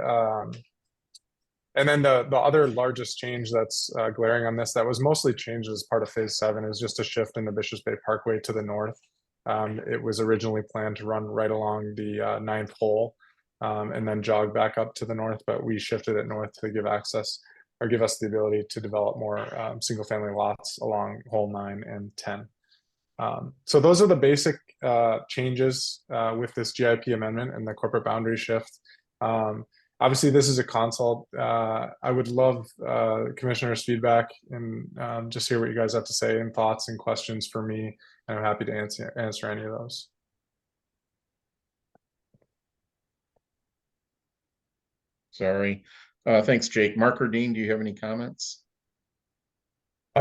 [SPEAKER 10] and then the other largest change that's glaring on this that was mostly changed as part of phase 7 is just a shift in the Bishops Bay Parkway to the north. It was originally planned to run right along the 9th hole. and then jog back up to the north, but we shifted it north to give access or give us the ability to develop more single family lots along hole 9 and 10. So those are the basic changes with this GIP amendment and the corporate boundary shift. Obviously, this is a consult. I would love commissioners' feedback and just hear what you guys have to say and thoughts and questions for me. And I'm happy to answer any of those.
[SPEAKER 1] Sorry. Thanks, Jake. Mark or Dean, do you have any comments?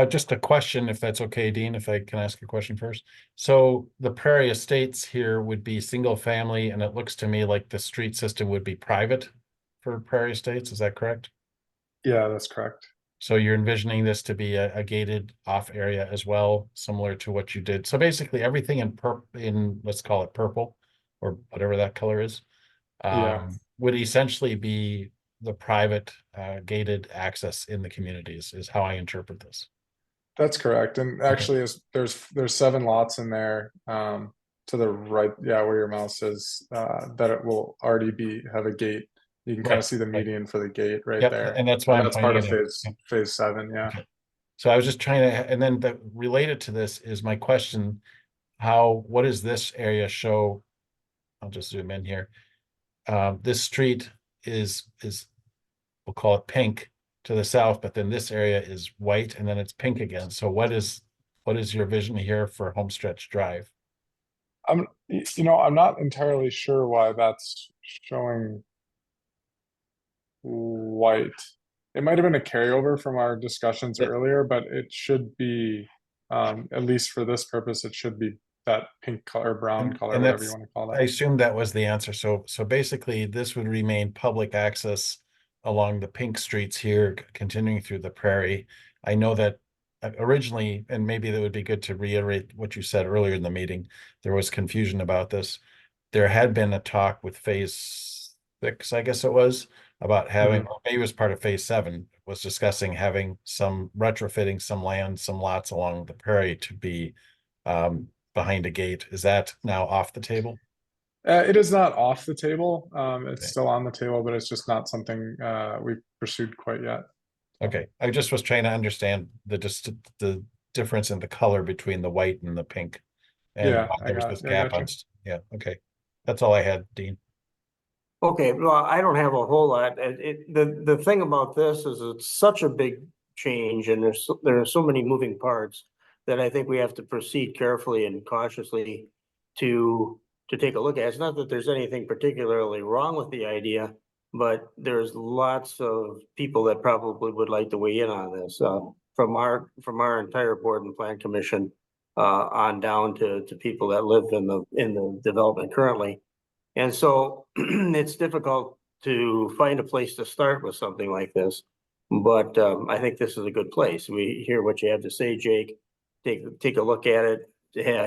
[SPEAKER 2] Just a question, if that's okay, Dean, if I can ask a question first. So the Prairie Estates here would be single family, and it looks to me like the street system would be private for Prairie Estates. Is that correct?
[SPEAKER 10] Yeah, that's correct.
[SPEAKER 2] So you're envisioning this to be a gated off area as well, similar to what you did. So basically everything in let's call it purple or whatever that color is, would essentially be the private gated access in the communities is how I interpret this.
[SPEAKER 10] That's correct. And actually there's 7 lots in there to the right, where your mouse is, that it will already have a gate. You can kind of see the median for the gate right there.
[SPEAKER 2] And that's why
[SPEAKER 10] that's part of phase 7. Yeah.
[SPEAKER 2] Okay. So I was just trying to, and then related to this is my question, what does this area show? I'll just zoom in here. This street is we'll call it pink to the south, but then this area is white and then it's pink again. So what is your vision here for Homestretch Drive?
[SPEAKER 10] I'm not entirely sure why that's showing white. It might have been a carryover from our discussions earlier, but it should be, at least for this purpose, it should be that pink color, brown color, whatever you want to call that.
[SPEAKER 2] I assume that was the answer. So basically this would remain public access along the pink streets here, continuing through the Prairie. I know that originally, and maybe that would be good to reiterate what you said earlier in the meeting, there was confusion about this. There had been a talk with phase 6, I guess it was, about having, or maybe it was part of phase 7, was discussing having retrofitting some land, some lots along the Prairie to be behind a gate. Is that now off the table?
[SPEAKER 10] It is not off the table. It's still on the table, but it's just not something we've pursued quite yet.
[SPEAKER 2] Okay, I just was trying to understand the difference in the color between the white and the pink. And there's this gap on. Yeah, okay. That's all I had, Dean.
[SPEAKER 4] Okay, well, I don't have a whole lot. The thing about this is it's such a big change and there are so many moving parts that I think we have to proceed carefully and cautiously to take a look at. It's not that there's anything particularly wrong with the idea, but there's lots of people that probably would like to weigh in on this, from our entire board and plan commission on down to people that live in the development currently. And so it's difficult to find a place to start with something like this, but I think this is a good place. We hear what you have to say, Jake. Take a look at it,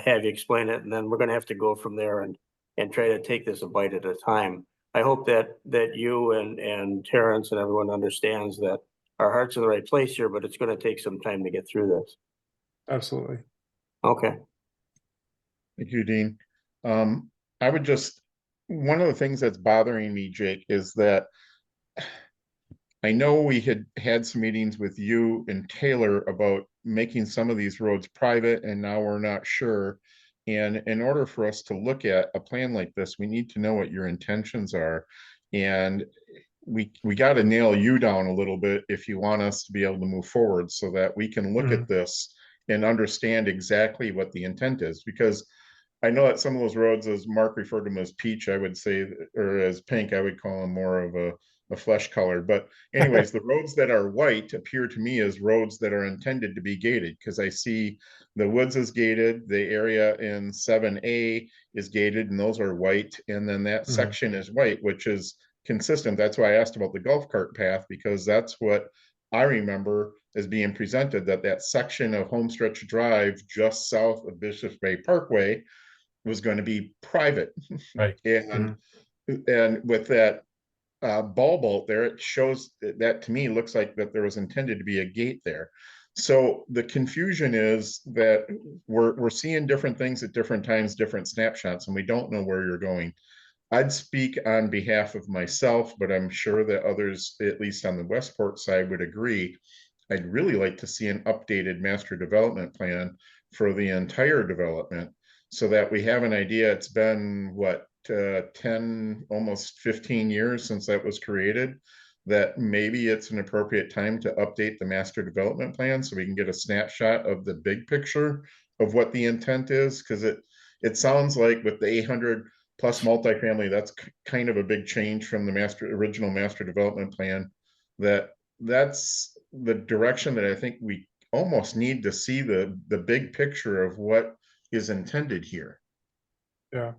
[SPEAKER 4] have you explain it, and then we're going to have to go from there and try to take this a bite at a time. I hope that you and Terrence and everyone understands that our heart's in the right place here, but it's going to take some time to get through this.
[SPEAKER 10] Absolutely.
[SPEAKER 4] Okay.
[SPEAKER 1] Thank you, Dean. I would just, one of the things that's bothering me, Jake, is that I know we had some meetings with you and Taylor about making some of these roads private, and now we're not sure. And in order for us to look at a plan like this, we need to know what your intentions are. And we got to nail you down a little bit if you want us to be able to move forward so that we can look at this and understand exactly what the intent is. Because I know that some of those roads, as Mark referred to them as peach, I would say, or as pink, I would call them more of a flesh color. But anyways, the roads that are white appear to me as roads that are intended to be gated, because I see the woods is gated, the area in 7A is gated, and those are white. And then that section is white, which is consistent. That's why I asked about the golf cart path, because that's what I remember as being presented, that section of Homestretch Drive just south of Bishops Bay Parkway was going to be private.
[SPEAKER 2] Right.
[SPEAKER 1] And with that ball bolt there, it shows that to me looks like that there was intended to be a gate there. So the confusion is that we're seeing different things at different times, different snapshots, and we don't know where you're going. I'd speak on behalf of myself, but I'm sure that others, at least on the Westport side, would agree. I'd really like to see an updated master development plan for the entire development so that we have an idea. It's been what, 10, almost 15 years since that was created, that maybe it's an appropriate time to update the master development plan so we can get a snapshot of the big picture of what the intent is. Because it sounds like with the 800 plus multifamily, that's kind of a big change from the original master development plan. That's the direction that I think we almost need to see the big picture of what is intended here.
[SPEAKER 10] Yeah.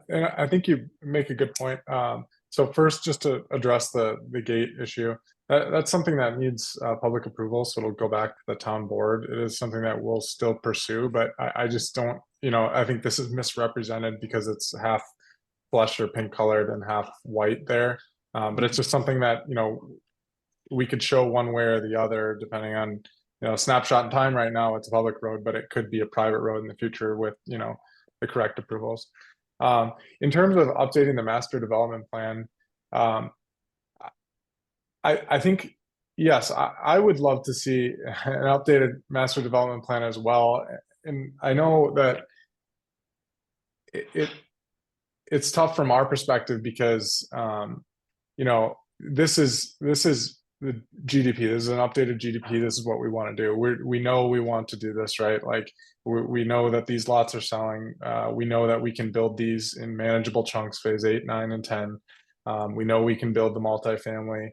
[SPEAKER 10] And I think you make a good point. So first, just to address the gate issue, that's something that needs public approval. So it'll go back to the town board. It is something that we'll still pursue, but I just don't, I think this is misrepresented because it's half flesh or pink colored and half white there. But it's just something that, we could show one way or the other, depending on, snapshot in time. Right now, it's a public road, but it could be a private road in the future with, the correct approvals. In terms of updating the master development plan, I think, yes, I would love to see an updated master development plan as well. And I know that it's tough from our perspective because, this is the GDP. This is an updated GDP. This is what we want to do. We know we want to do this, right? Like we know that these lots are selling. We know that we can build these in manageable chunks, phase 8, 9, and 10. We know we can build the multifamily.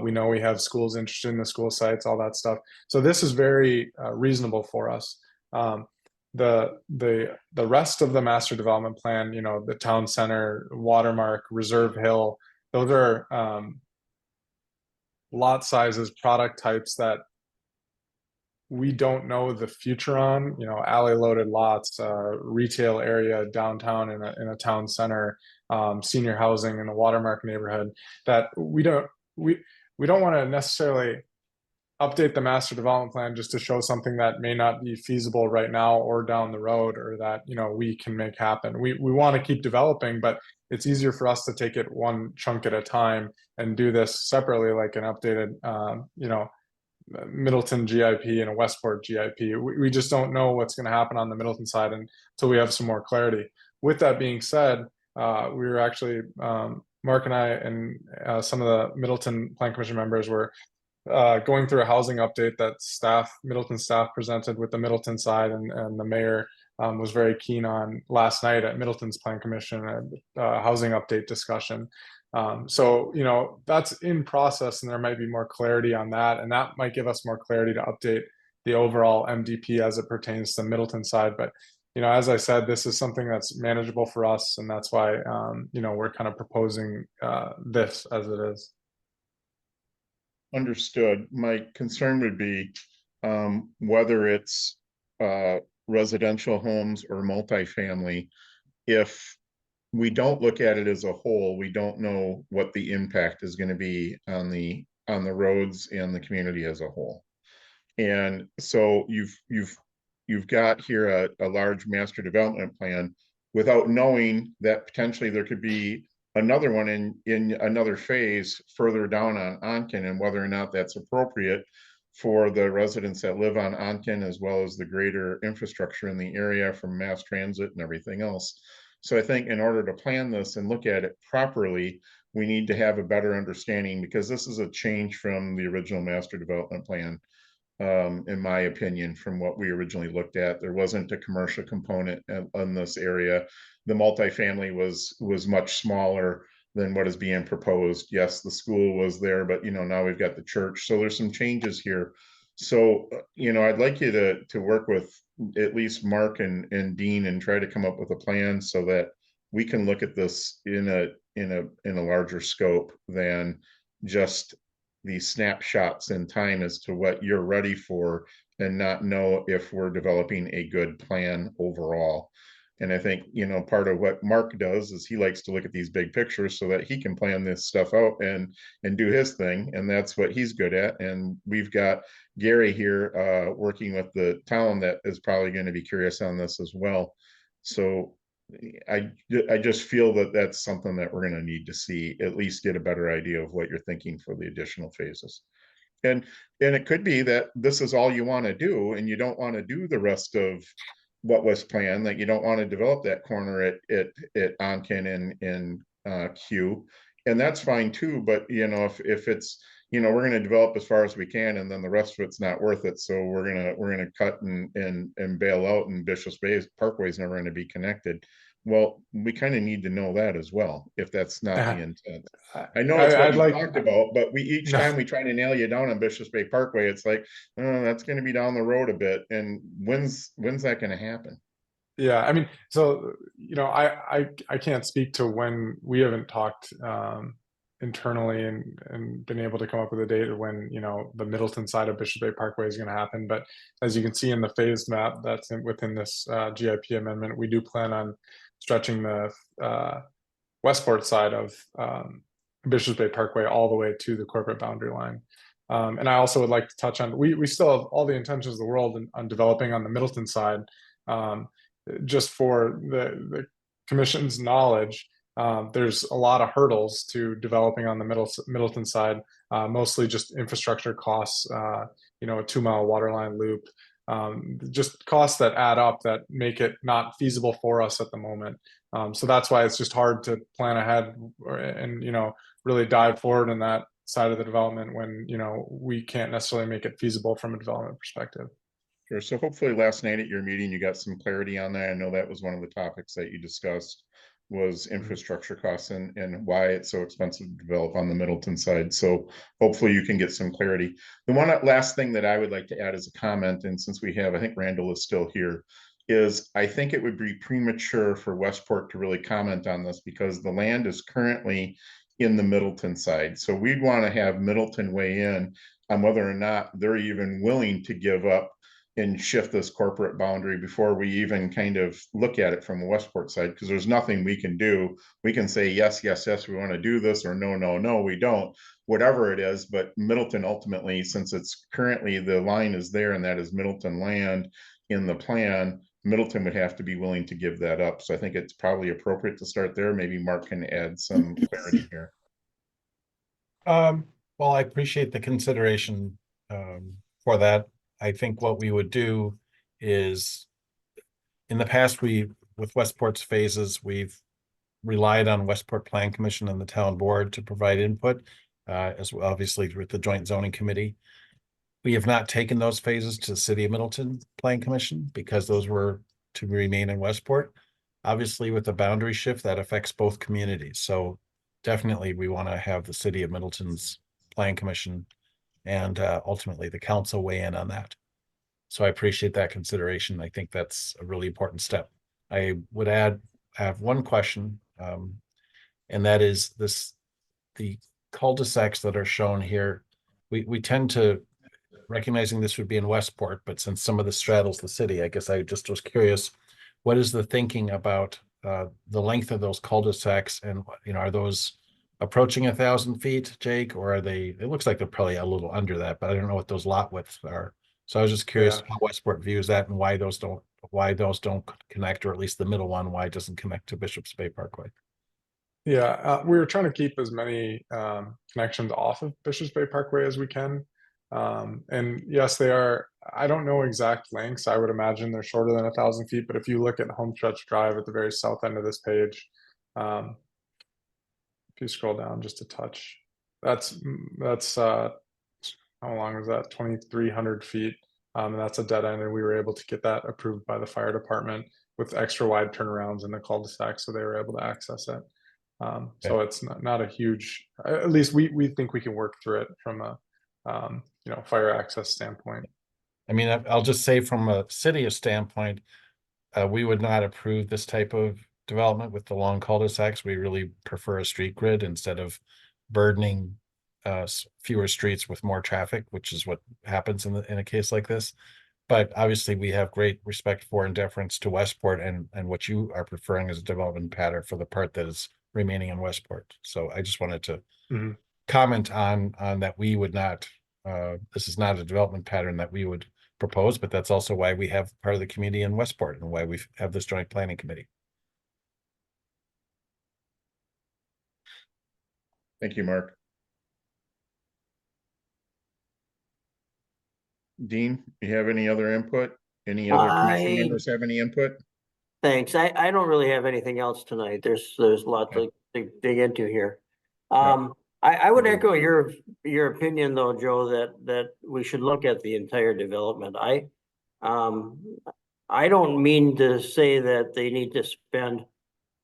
[SPEAKER 10] We know we have schools interested in the school sites, all that stuff. So this is very reasonable for us. The rest of the master development plan, the town center, Watermark, Reserve Hill, those are lot sizes, product types that we don't know the future on, alley loaded lots, retail area downtown in a town center, senior housing in the Watermark neighborhood, that we don't want to necessarily update the master development plan just to show something that may not be feasible right now or down the road, or that we can make happen. We want to keep developing, but it's easier for us to take it one chunk at a time and do this separately, like an updated Middleton GIP and a Westport GIP. We just don't know what's going to happen on the Middleton side until we have some more clarity. With that being said, we were actually, Mark and I and some of the Middleton Plan Commission members were going through a housing update that Middleton staff presented with the Middleton side, and the mayor was very keen on last night at Middleton's Plan Commission, a housing update discussion. So, that's in process, and there might be more clarity on that, and that might give us more clarity to update the overall MDP as it pertains to the Middleton side. But, as I said, this is something that's manageable for us, and that's why, we're kind of proposing this as it is.
[SPEAKER 1] Understood. My concern would be whether it's residential homes or multifamily. If we don't look at it as a whole, we don't know what the impact is going to be on the roads and the community as a whole. And so you've got here a large master development plan without knowing that potentially there could be another one in another phase further down on Onken, and whether or not that's appropriate for the residents that live on Onken, as well as the greater infrastructure in the area from mass transit and everything else. So I think in order to plan this and look at it properly, we need to have a better understanding, because this is a change from the original master development plan. In my opinion, from what we originally looked at, there wasn't a commercial component in this area. The multifamily was much smaller than what is being proposed. Yes, the school was there, but now we've got the church. So there's some changes here. So I'd like you to work with at least Mark and Dean and try to come up with a plan so that we can look at this in a larger scope than just these snapshots in time as to what you're ready for, and not know if we're developing a good plan overall. And I think, part of what Mark does is he likes to look at these big pictures so that he can plan this stuff out and do his thing. And that's what he's good at. And we've got Gary here working with the town that is probably going to be curious on this as well. So I just feel that that's something that we're gonna need to see, at least get a better idea of what you're thinking for the additional phases. And it could be that this is all you want to do, and you don't want to do the rest of what was planned, that you don't want to develop that corner at Onken and Q. And that's fine too, but you know, if it's, you know, we're going to develop as far as we can, and then the rest of it's not worth it, so we're gonna cut and bail out, and Bishop's Bay Parkway is never going to be connected. Well, we kind of need to know that as well, if that's not the intent. I know it's what
[SPEAKER 10] I'd
[SPEAKER 1] you
[SPEAKER 10] like-
[SPEAKER 1] talked about, but we each
[SPEAKER 10] No.
[SPEAKER 1] time we try to nail you down on Bishop's Bay Parkway, it's like, oh, that's going to be down the road a bit. And when's that going to happen?
[SPEAKER 10] Yeah, I mean, so you know, I can't speak to when. We haven't talked internally and been able to come up with a date of when, you know, the Middleton side of Bishop Bay Parkway is going to happen. But as you can see in the phased map that's within this GIP amendment, we do plan on stretching the Westport side of Bishop Bay Parkway all the way to the corporate boundary line. And I also would like to touch on, we still have all the intentions of the world on developing on the Middleton side. Just for the commission's knowledge, there's a lot of hurdles to developing on the Middleton side, mostly just infrastructure costs, you know, a 2-mile waterline loop, just costs that add up that make it not feasible for us at the moment. So that's why it's just hard to plan ahead and, you know, really dive forward in that side of the development when, you know, we can't necessarily make it feasible from a development perspective.
[SPEAKER 1] Sure. So hopefully last night at your meeting, you got some clarity on that. I know that was one of the topics that you discussed, was infrastructure costs and why it's so expensive to develop on the Middleton side. So hopefully you can get some clarity. The one last thing that I would like to add as a comment, and since we have, I think Randall is still here, is I think it would be premature for Westport to really comment on this because the land is currently in the Middleton side. So we'd want to have Middleton weigh in on whether or not they're even willing to give up and shift this corporate boundary before we even kind of look at it from the Westport side, because there's nothing we can do. We can say, yes, yes, yes, we want to do this, or no, no, no, we don't, whatever it is. But Middleton ultimately, since it's currently the line is there and that is Middleton land in the plan, Middleton would have to be willing to give that up. So I think it's probably appropriate to start there. Maybe Mark can add some clarity here.
[SPEAKER 2] Well, I appreciate the consideration for that. I think what we would do is, in the past, with Westport's phases, we've relied on Westport Plan Commission and the town board to provide input, as well, obviously with the Joint Zoning Committee. We have not taken those phases to the City of Middleton Plan Commission because those were to remain in Westport. Obviously, with the boundary shift, that affects both communities. So definitely we want to have the City of Middleton's Plan Commission and ultimately the council weigh in on that. So I appreciate that consideration. I think that's a really important step. I would have one question, and that is the cul-de-sacs that are shown here. We tend to, recognizing this would be in Westport, but since some of this straddles the city, I guess I just was curious, what is the thinking about the length of those cul-de-sacs, and you know, are those approaching 1,000 feet, Jake, or are they? It looks like they're probably a little under that, but I don't know what those lot widths are. So I was just curious how Westport views that and why those don't connect, or at least the middle one, why it doesn't connect to Bishop's Bay Parkway.
[SPEAKER 10] Yeah, we were trying to keep as many connections off of Bishop's Bay Parkway as we can. And yes, they are, I don't know exact lengths. I would imagine they're shorter than 1,000 feet, but if you look at Homestretch Drive at the very south end of this page, if you scroll down just a touch, that's how long is that? 2,300 feet. And that's a dead end, and we were able to get that approved by the fire department with extra wide turnarounds in the cul-de-sac, so they were able to access it. So it's not a huge, at least we think we can work through it from a you know, fire access standpoint.
[SPEAKER 2] I mean, I'll just say from a city standpoint, we would not approve this type of development with the long cul-de-sacs. We really prefer a street grid instead of burdening fewer streets with more traffic, which is what happens in a case like this. But obviously, we have great respect for and deference to Westport and what you are preferring as a development pattern for the part that is remaining in Westport. So I just wanted to comment on that. We would not. This is not a development pattern that we would propose, but that's also why we have part of the community in Westport and why we have this joint planning committee.
[SPEAKER 1] Thank you, Mark. Dean, you have any other input? Any other commission members have any input?
[SPEAKER 4] Thanks. I don't really have anything else tonight. There's a lot to dig into here. I would echo your opinion though, Joe, that we should look at the entire development. I don't mean to say that they need to spend,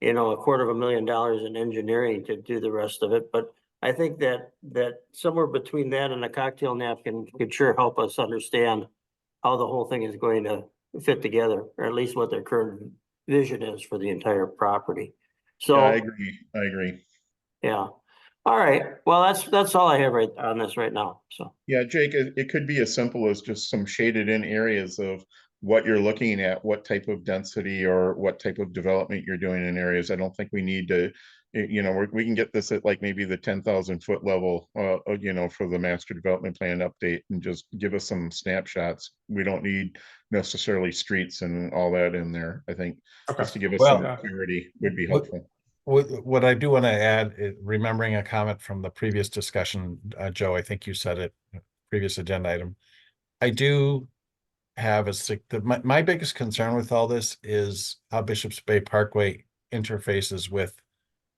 [SPEAKER 4] $250,000 in engineering to do the rest of it, but I think that somewhere between that and a cocktail napkin could sure help us understand how the whole thing is going to fit together, or at least what their current vision is for the entire property. So
[SPEAKER 1] yeah, I agree.
[SPEAKER 4] Yeah. All right. Well, that's all I have right on this right now. So
[SPEAKER 1] yeah, Jake, it could be as simple as just some shaded in areas of what you're looking at, what type of density or what type of development you're doing in areas. I don't think we need to, we can get this at like maybe the 10,000 foot level, for the master development plan update, and just give us some snapshots. We don't need necessarily streets and all that in there. I think just to give us some clarity would be helpful.
[SPEAKER 2] What I do want to add, remembering a comment from the previous discussion, Joe, I think you said it, previous agenda item. I do have my biggest concern with all this is how Bishop's Bay Parkway interfaces with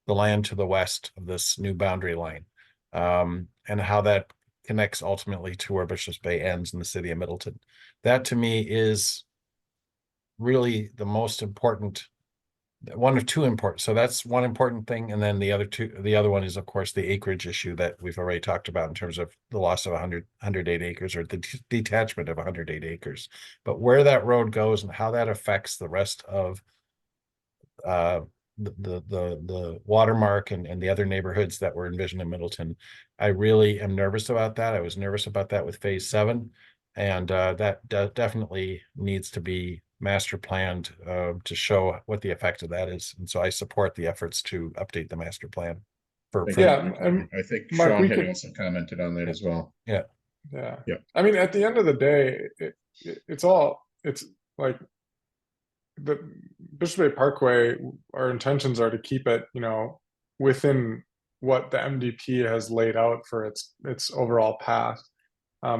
[SPEAKER 2] the land to the west of this new boundary line, and how that connects ultimately to where Bishop's Bay ends in the city of Middleton. That to me is really the most important, one of two important. So that's one important thing. And then the other one is, of course, the acreage issue that we've already talked about in terms of the loss of 108 acres, or the detachment of 108 acres. But where that road goes and how that affects the rest of the watermark and the other neighborhoods that were envisioned in Middleton, I really am nervous about that. I was nervous about that with phase 7, and that definitely needs to be master planned to show what the effect of that is. And so I support the efforts to update the master plan.
[SPEAKER 1] I think
[SPEAKER 10] Mark,
[SPEAKER 1] Sean had also commented on that as well.
[SPEAKER 2] Yeah.
[SPEAKER 10] I mean, at the end of the day, it's like the Bishop Bay Parkway, our intentions are to keep it, within what the MDP has laid out for its overall path.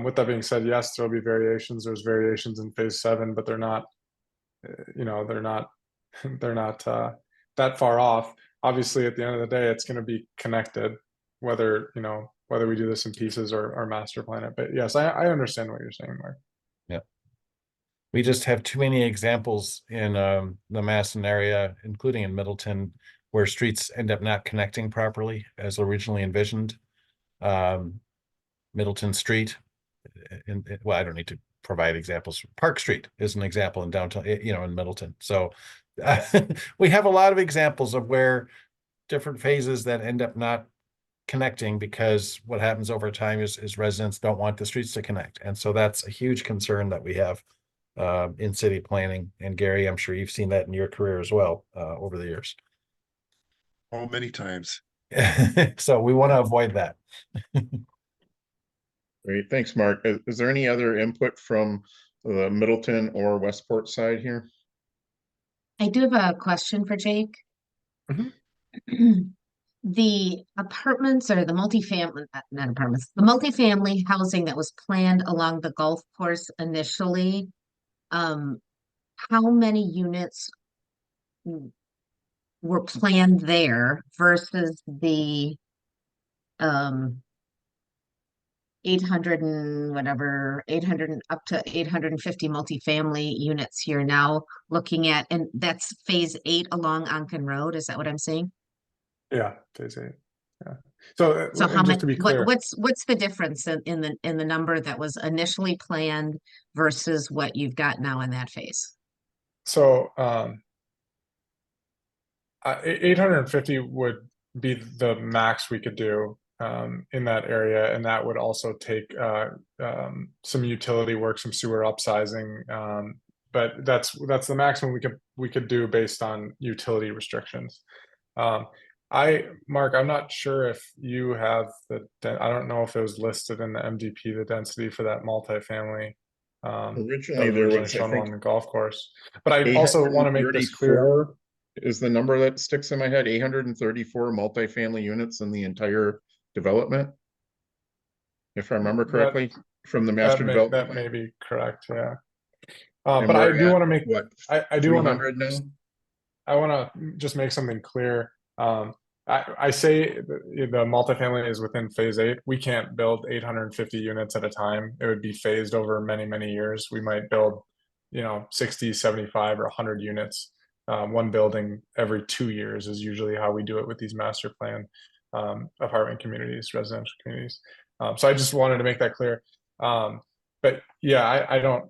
[SPEAKER 10] With that being said, yes, there'll be variations. There's variations in phase 7, but they're not that far off. Obviously, at the end of the day, it's going to be connected, whether we do this in pieces or master plan it. But yes, I understand what you're saying, Mark.
[SPEAKER 2] Yeah. We just have too many examples in the Masson area, including in Middleton, where streets end up not connecting properly as originally envisioned. Middleton Street, well, I don't need to provide examples. Park Street is an example in downtown, in Middleton. So we have a lot of examples of where different phases that end up not connecting, because what happens over time is residents don't want the streets to connect. And so that's a huge concern that we have in city planning. And Gary, I'm sure you've seen that in your career as well over the years.
[SPEAKER 19] Oh, many times.
[SPEAKER 2] So we want to avoid that.
[SPEAKER 1] Great, thanks, Mark. Is there any other input from the Middleton or Westport side here?
[SPEAKER 9] I do have a question for Jake. The apartments or the multifamily, not apartments, the multifamily housing that was planned along the golf course initially, how many units were planned there versus the 800 and whatever, 800 up to 850 multifamily units here now looking at, and that's phase 8 along Onken Road. Is that what I'm saying?
[SPEAKER 10] Yeah, phase 8. Yeah. So
[SPEAKER 9] how
[SPEAKER 10] just
[SPEAKER 9] much,
[SPEAKER 10] to be clear,
[SPEAKER 9] what's the difference in the number that was initially planned versus what you've got now in that phase?
[SPEAKER 10] So 850 would be the max we could do in that area, and that would also take some utility work, some sewer upsizing, but that's the maximum we could do based on utility restrictions. Mark, I'm not sure if you have I don't know if it was listed in the MDP, the density for that multifamily.
[SPEAKER 1] Originally there was,
[SPEAKER 10] shown on the golf course, but I also want to make this clear.
[SPEAKER 1] is the number that sticks in my head, 834 multifamily units in the entire development? If I remember correctly, from the master development.
[SPEAKER 10] That may be correct, yeah.
[SPEAKER 1] And
[SPEAKER 10] But I
[SPEAKER 1] we're
[SPEAKER 10] do
[SPEAKER 1] at,
[SPEAKER 10] want to make,
[SPEAKER 1] what,
[SPEAKER 10] I do want
[SPEAKER 1] 300
[SPEAKER 10] to,
[SPEAKER 1] now?
[SPEAKER 10] I want to just make something clear. I say the multifamily is within phase 8. We can't build 850 units at a time. It would be phased over many, many years. We might build, 60, 75, or 100 units. One building every 2 years is usually how we do it with these master plan apartment communities, residential communities. So I just wanted to make that clear. But yeah, I don't,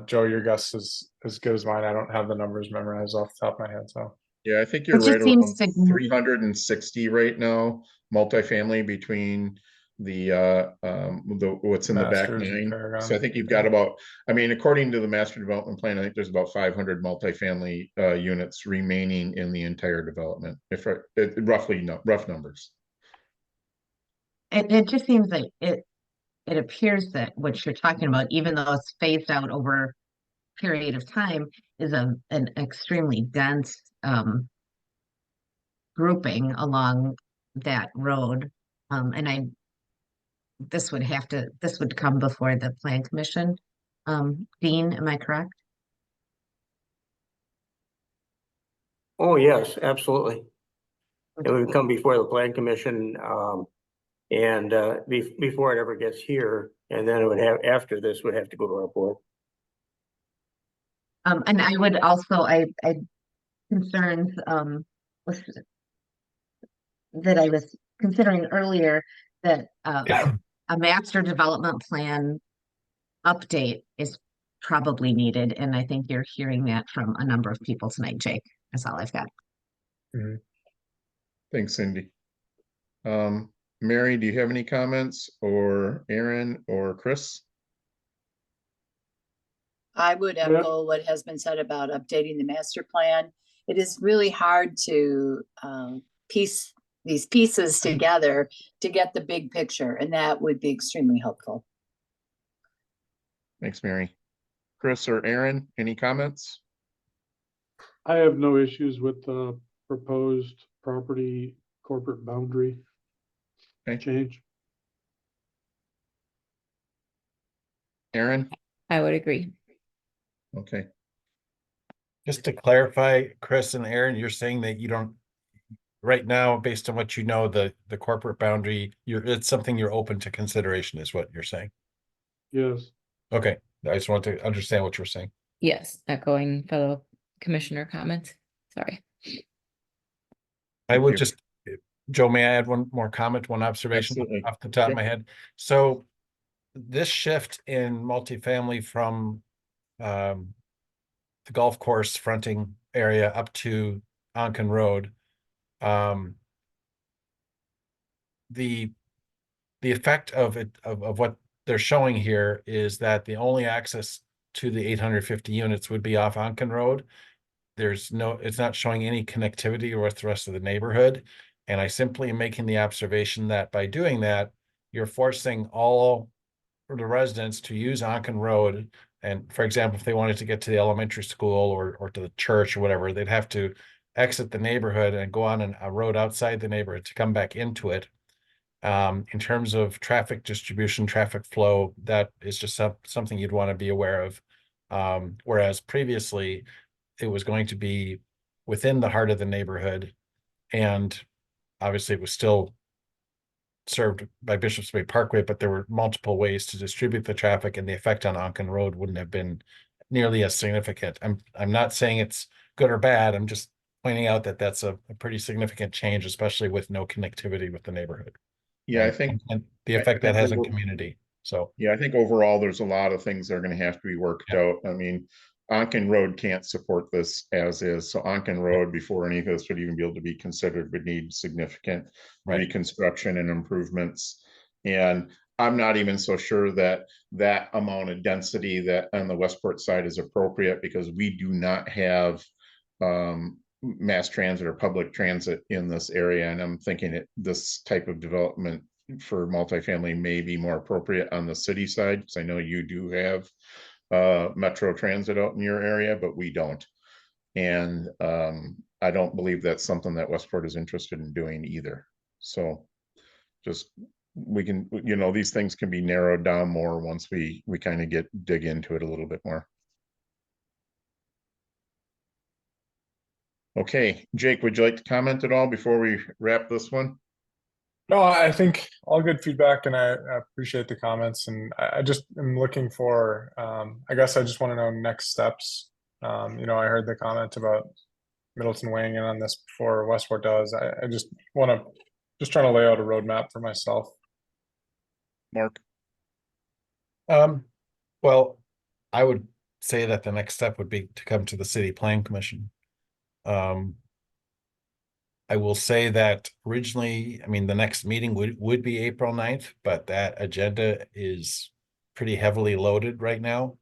[SPEAKER 10] Joe, your guess is as good as mine. I don't have the numbers memorized off the top of my head, so.
[SPEAKER 1] Yeah, I think you're
[SPEAKER 9] It just
[SPEAKER 1] right
[SPEAKER 9] seems
[SPEAKER 1] around 360 right now, multifamily between the what's in the back
[SPEAKER 10] Masters and
[SPEAKER 1] 9.
[SPEAKER 10] Paragon.
[SPEAKER 1] So I think you've got about, I mean, according to the master development plan, I think there's about 500 multifamily units remaining in the entire development, if roughly rough numbers.
[SPEAKER 9] it just seems like it appears that what you're talking about, even though it's phased out over a period of time, is an extremely dense grouping along that road. And this would come before the plan commission. Dean, am I correct?
[SPEAKER 4] Oh, yes, absolutely. It would come before the plan commission, and before it ever gets here, and then it would have, after this, would have to go to our board.
[SPEAKER 9] And I would also, I concerns that I was considering earlier, that a master development plan update is probably needed, and I think you're hearing that from a number of people tonight, Jake. That's all I've got.
[SPEAKER 1] Thanks, Cindy. Mary, do you have any comments, or Aaron or Chris?
[SPEAKER 3] I would echo what has been said about updating the master plan. It is really hard to piece these pieces together to get the big picture, and that would be extremely helpful.
[SPEAKER 1] Thanks, Mary. Chris or Aaron, any comments?
[SPEAKER 13] I have no issues with the proposed property corporate boundary change.
[SPEAKER 1] Aaron?
[SPEAKER 5] I would agree.
[SPEAKER 1] Okay.
[SPEAKER 2] Just to clarify, Chris and Aaron, you're saying that you don't, right now, based on what you know, the corporate boundary, it's something you're open to consideration, is what you're saying.
[SPEAKER 13] Yes.
[SPEAKER 2] Okay, I just want to understand what you're saying.
[SPEAKER 5] Yes, echoing fellow commissioner comments. Sorry.
[SPEAKER 2] I would just, Joe, may I add one more comment, one observation off the top of my head? So this shift in multifamily from the golf course fronting area up to Onken Road, the effect of it, of what they're showing here, is that the only access to the 850 units would be off Onken Road. It's not showing any connectivity with the rest of the neighborhood. And I simply am making the observation that by doing that, you're forcing all the residents to use Onken Road. And for example, if they wanted to get to the elementary school or to the church or whatever, they'd have to exit the neighborhood and go on a road outside the neighborhood to come back into it. In terms of traffic distribution, traffic flow, that is just something you'd want to be aware of. Whereas previously, it was going to be within the heart of the neighborhood, and obviously it was still served by Bishop's Bay Parkway, but there were multiple ways to distribute the traffic, and the effect on Onken Road wouldn't have been nearly as significant. I'm not saying it's good or bad. I'm just pointing out that that's a pretty significant change, especially with no connectivity with the neighborhood.
[SPEAKER 1] Yeah, I think
[SPEAKER 2] and the effect that has on community. So
[SPEAKER 1] yeah, I think overall there's a lot of things that are going to have to be worked out. I mean, Onken Road can't support this as is. So Onken Road, before any of this would even be able to be considered, would need significant reconstruction and improvements. And I'm not even so sure that that amount of density that on the Westport side is appropriate, because we do not have mass transit or public transit in this area. And I'm thinking this type of development for multifamily may be more appropriate on the city side, because I know you do have metro transit out in your area, but we don't. And I don't believe that's something that Westport is interested in doing either. So just, we can, you know, these things can be narrowed down more once we kind of dig into it a little bit more. Okay, Jake, would you like to comment at all before we wrap this one?
[SPEAKER 10] No, I think all good feedback, and I appreciate the comments. And I just am looking for, I guess I just want to know next steps. You know, I heard the comment about Middleton weighing in on this before Westport does. I just want to trying to lay out a roadmap for myself.
[SPEAKER 1] Mark?
[SPEAKER 2] Well, I would say that the next step would be to come to the City Plan Commission. I will say that originally, I mean, the next meeting would be April 9th, but that agenda is pretty heavily loaded right now.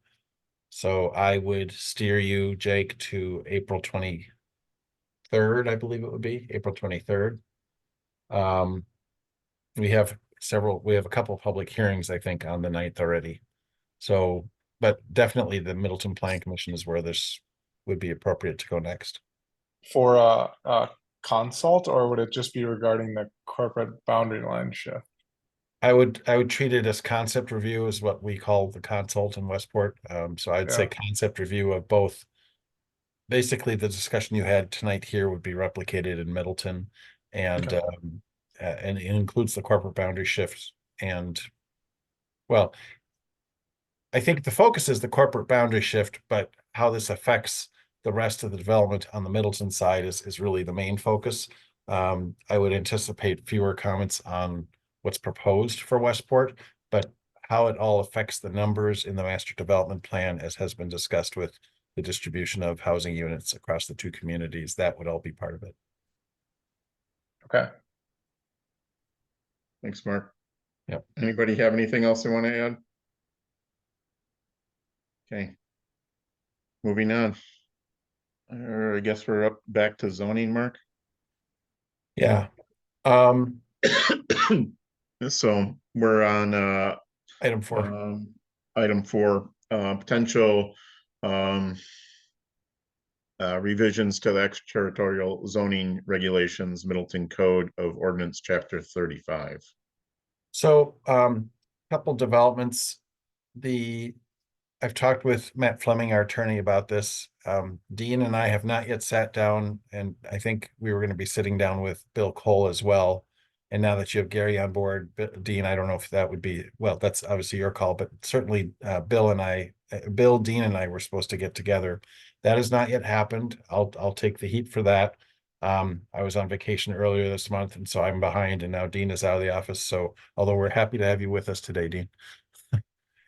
[SPEAKER 2] So I would steer you, Jake, to April 23rd, I believe it would be, April 23rd. We have a couple of public hearings, I think, on the 9th already. So, but definitely the Middleton Plan Commission is where this would be appropriate to go next.
[SPEAKER 10] For a consult, or would it just be regarding the corporate boundary line shift?
[SPEAKER 2] I would treat it as concept review, is what we call the consult in Westport. So I'd say concept review of both. Basically, the discussion you had tonight here would be replicated in Middleton, and and it includes the corporate boundary shifts. And well, I think the focus is the corporate boundary shift, but how this affects the rest of the development on the Middleton side is really the main focus. I would anticipate fewer comments on what's proposed for Westport, but how it all affects the numbers in the master development plan, as has been discussed with the distribution of housing units across the two communities, that would all be part of it.
[SPEAKER 10] Okay.
[SPEAKER 1] Thanks, Mark.
[SPEAKER 2] Yep.
[SPEAKER 1] Anybody have anything else they want to add? Okay. Moving on. I guess we're up back to zoning, Mark.
[SPEAKER 2] Yeah.
[SPEAKER 1] So we're on
[SPEAKER 2] item 4.
[SPEAKER 1] Item 4, potential revisions to the extraterritorial zoning regulations, Middleton Code of Ordinance, Chapter 35.
[SPEAKER 2] So, couple developments. I've talked with Matt Fleming, our attorney, about this. Dean and I have not yet sat down, and I think we were going to be sitting down with Bill Cole as well. And now that you have Gary on board, Dean, I don't know if that would be, well, that's obviously your call, but certainly Bill, Dean and I were supposed to get together. That has not yet happened. I'll take the heat for that. I was on vacation earlier this month, and so I'm behind, and now Dean is out of the office. So although we're happy to have you with us today, Dean.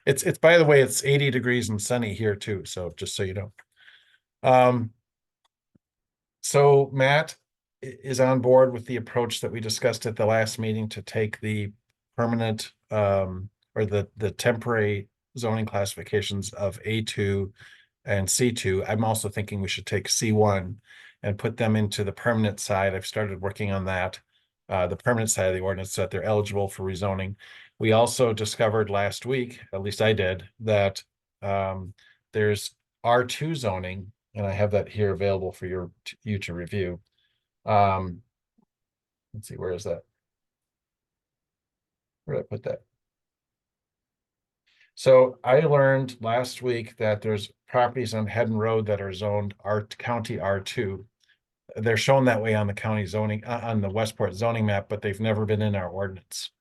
[SPEAKER 2] It's by the way, it's 80 degrees and sunny here too. So just so you know. So Matt is on board with the approach that we discussed at the last meeting to take the permanent or the temporary zoning classifications of A2 and C2. I'm also thinking we should take C1 and put them into the permanent side. I've started working on that, the permanent side of the ordinance, so that they're eligible for rezoning. We also discovered last week, at least I did, that there's R2 zoning, and I have that here available for you to review. Let's see, where is that? Where did I put that? So I learned last week that there's properties on Hedden Road that are zoned County R2. They're shown that way on the county zoning, on the Westport zoning map, but they've never been in our ordinance.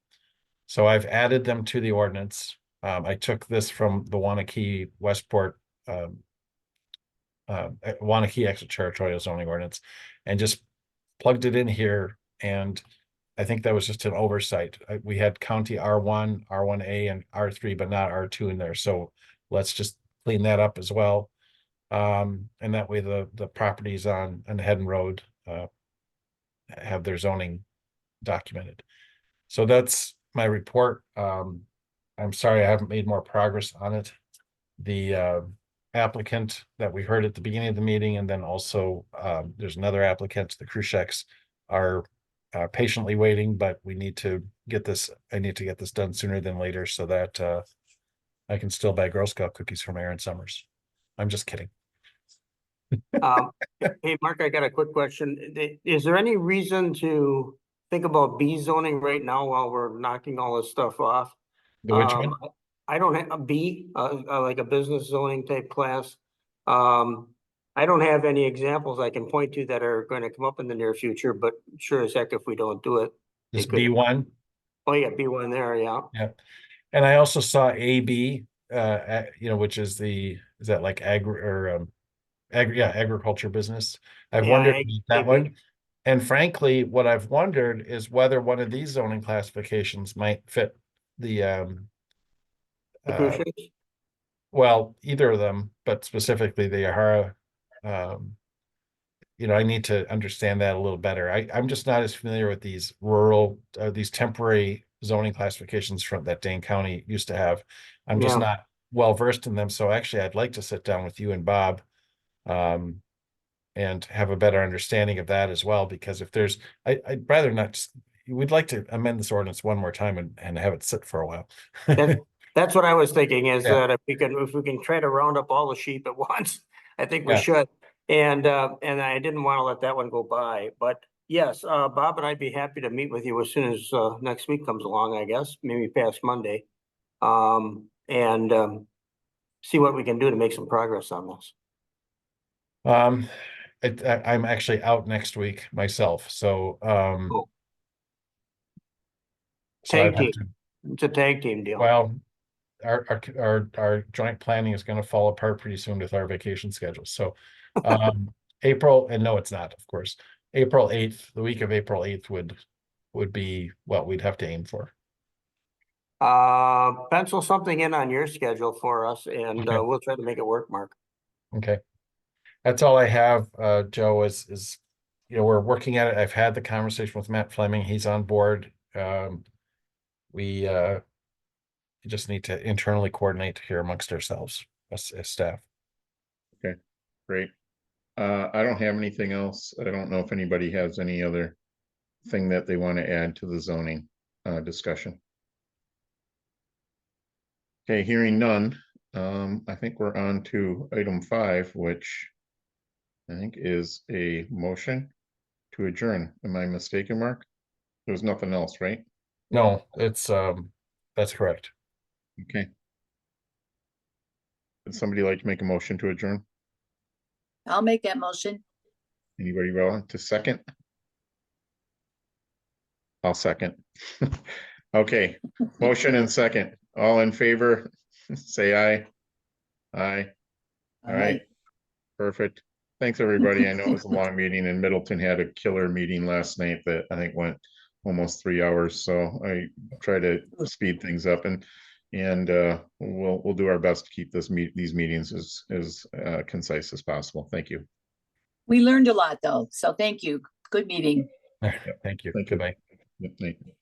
[SPEAKER 2] So I've added them to the ordinance. I took this from the Wanakee Westport Wanakee extraterritorial zoning ordinance and just plugged it in here. And I think that was just an oversight. We had county R1, R1A, and R3, but not R2 in there. So let's just clean that up as well. And that way the properties on Hedden Road have their zoning documented. So that's my report. I'm sorry I haven't made more progress on it. The applicant that we heard at the beginning of the meeting, and then also there's another applicant, the Krusheks, are patiently waiting, but we need to get this. I need to get this done sooner than later so that I can still buy Girl Scout cookies from Aaron Summers. I'm just kidding.
[SPEAKER 4] Hey, Mark, I got a quick question. Is there any reason to think about B zoning right now while we're knocking all this stuff off?
[SPEAKER 2] The which one?
[SPEAKER 4] I don't have a B, like a business zoning type class. I don't have any examples I can point to that are going to come up in the near future, but sure as heck if we don't do it.
[SPEAKER 2] Is
[SPEAKER 4] it could-
[SPEAKER 2] B1?
[SPEAKER 4] Oh, yeah, B1 there, yeah.
[SPEAKER 2] Yeah. And I also saw AB, you know, which is is that like agriculture business. I've
[SPEAKER 4] Yeah,
[SPEAKER 2] wondered about that
[SPEAKER 4] AB.
[SPEAKER 2] one. And frankly, what I've wondered is whether one of these zoning classifications might fit the
[SPEAKER 4] Appreciate.
[SPEAKER 2] well, either of them, but specifically the AHARA. You know, I need to understand that a little better. I'm just not as familiar with these these temporary zoning classifications from that Dane County used to have. I'm just
[SPEAKER 4] Yeah.
[SPEAKER 2] not well versed in them. So actually, I'd like to sit down with you and Bob, and have a better understanding of that as well. Because if there's, I'd rather not. We'd like to amend this ordinance one more time and have it sit for a while.
[SPEAKER 4] That's what I was thinking is
[SPEAKER 2] Yeah.
[SPEAKER 4] that if we can try to round up all the sheep at once, I think we
[SPEAKER 2] Yeah.
[SPEAKER 4] should. And I didn't want to let that one go by, but yes, Bob and I'd be happy to meet with you as soon as next week comes along, I guess, maybe past Monday. And see what we can do to make some progress on this.
[SPEAKER 2] I'm actually out next week myself, so
[SPEAKER 4] Cool.
[SPEAKER 2] so I'd
[SPEAKER 4] Tag
[SPEAKER 2] have
[SPEAKER 4] team. It's a tag team deal.
[SPEAKER 2] well, our joint planning is going to fall apart pretty soon with our vacation schedule. So April, and no, it's not, of course. April 8th, the week of April 8th would be what we'd have to aim for.
[SPEAKER 4] Pencil something in on your schedule for us and
[SPEAKER 2] Okay.
[SPEAKER 4] we'll try to make it work, Mark.
[SPEAKER 2] Okay. That's all I have, Joe, is you know, we're working at it. I've had the conversation with Matt Fleming. He's on board. We just need to internally coordinate here amongst ourselves as staff.
[SPEAKER 1] Okay, great. I don't have anything else. I don't know if anybody has any other thing that they want to add to the zoning discussion. Okay, hearing none, I think we're on to item 5, which I think is a motion to adjourn. Am I mistaken, Mark? There's nothing else, right?
[SPEAKER 2] No, it's that's correct.
[SPEAKER 1] Okay. Would somebody like to make a motion to adjourn?
[SPEAKER 3] I'll make that motion.
[SPEAKER 1] Anybody willing to second? I'll second. Okay, motion and second. All in favor, say aye. Aye. All right, perfect. Thanks, everybody. I know it was a long meeting and Middleton had a killer meeting last night that I think went almost 3 hours. So I try to speed things up and we'll do our best to keep these meetings as concise as possible. Thank you.
[SPEAKER 3] We learned a lot though, so thank you. Good meeting.
[SPEAKER 2] Thank you.
[SPEAKER 1] Thank you.
[SPEAKER 2] Goodbye.
[SPEAKER 1] Yep, thank you.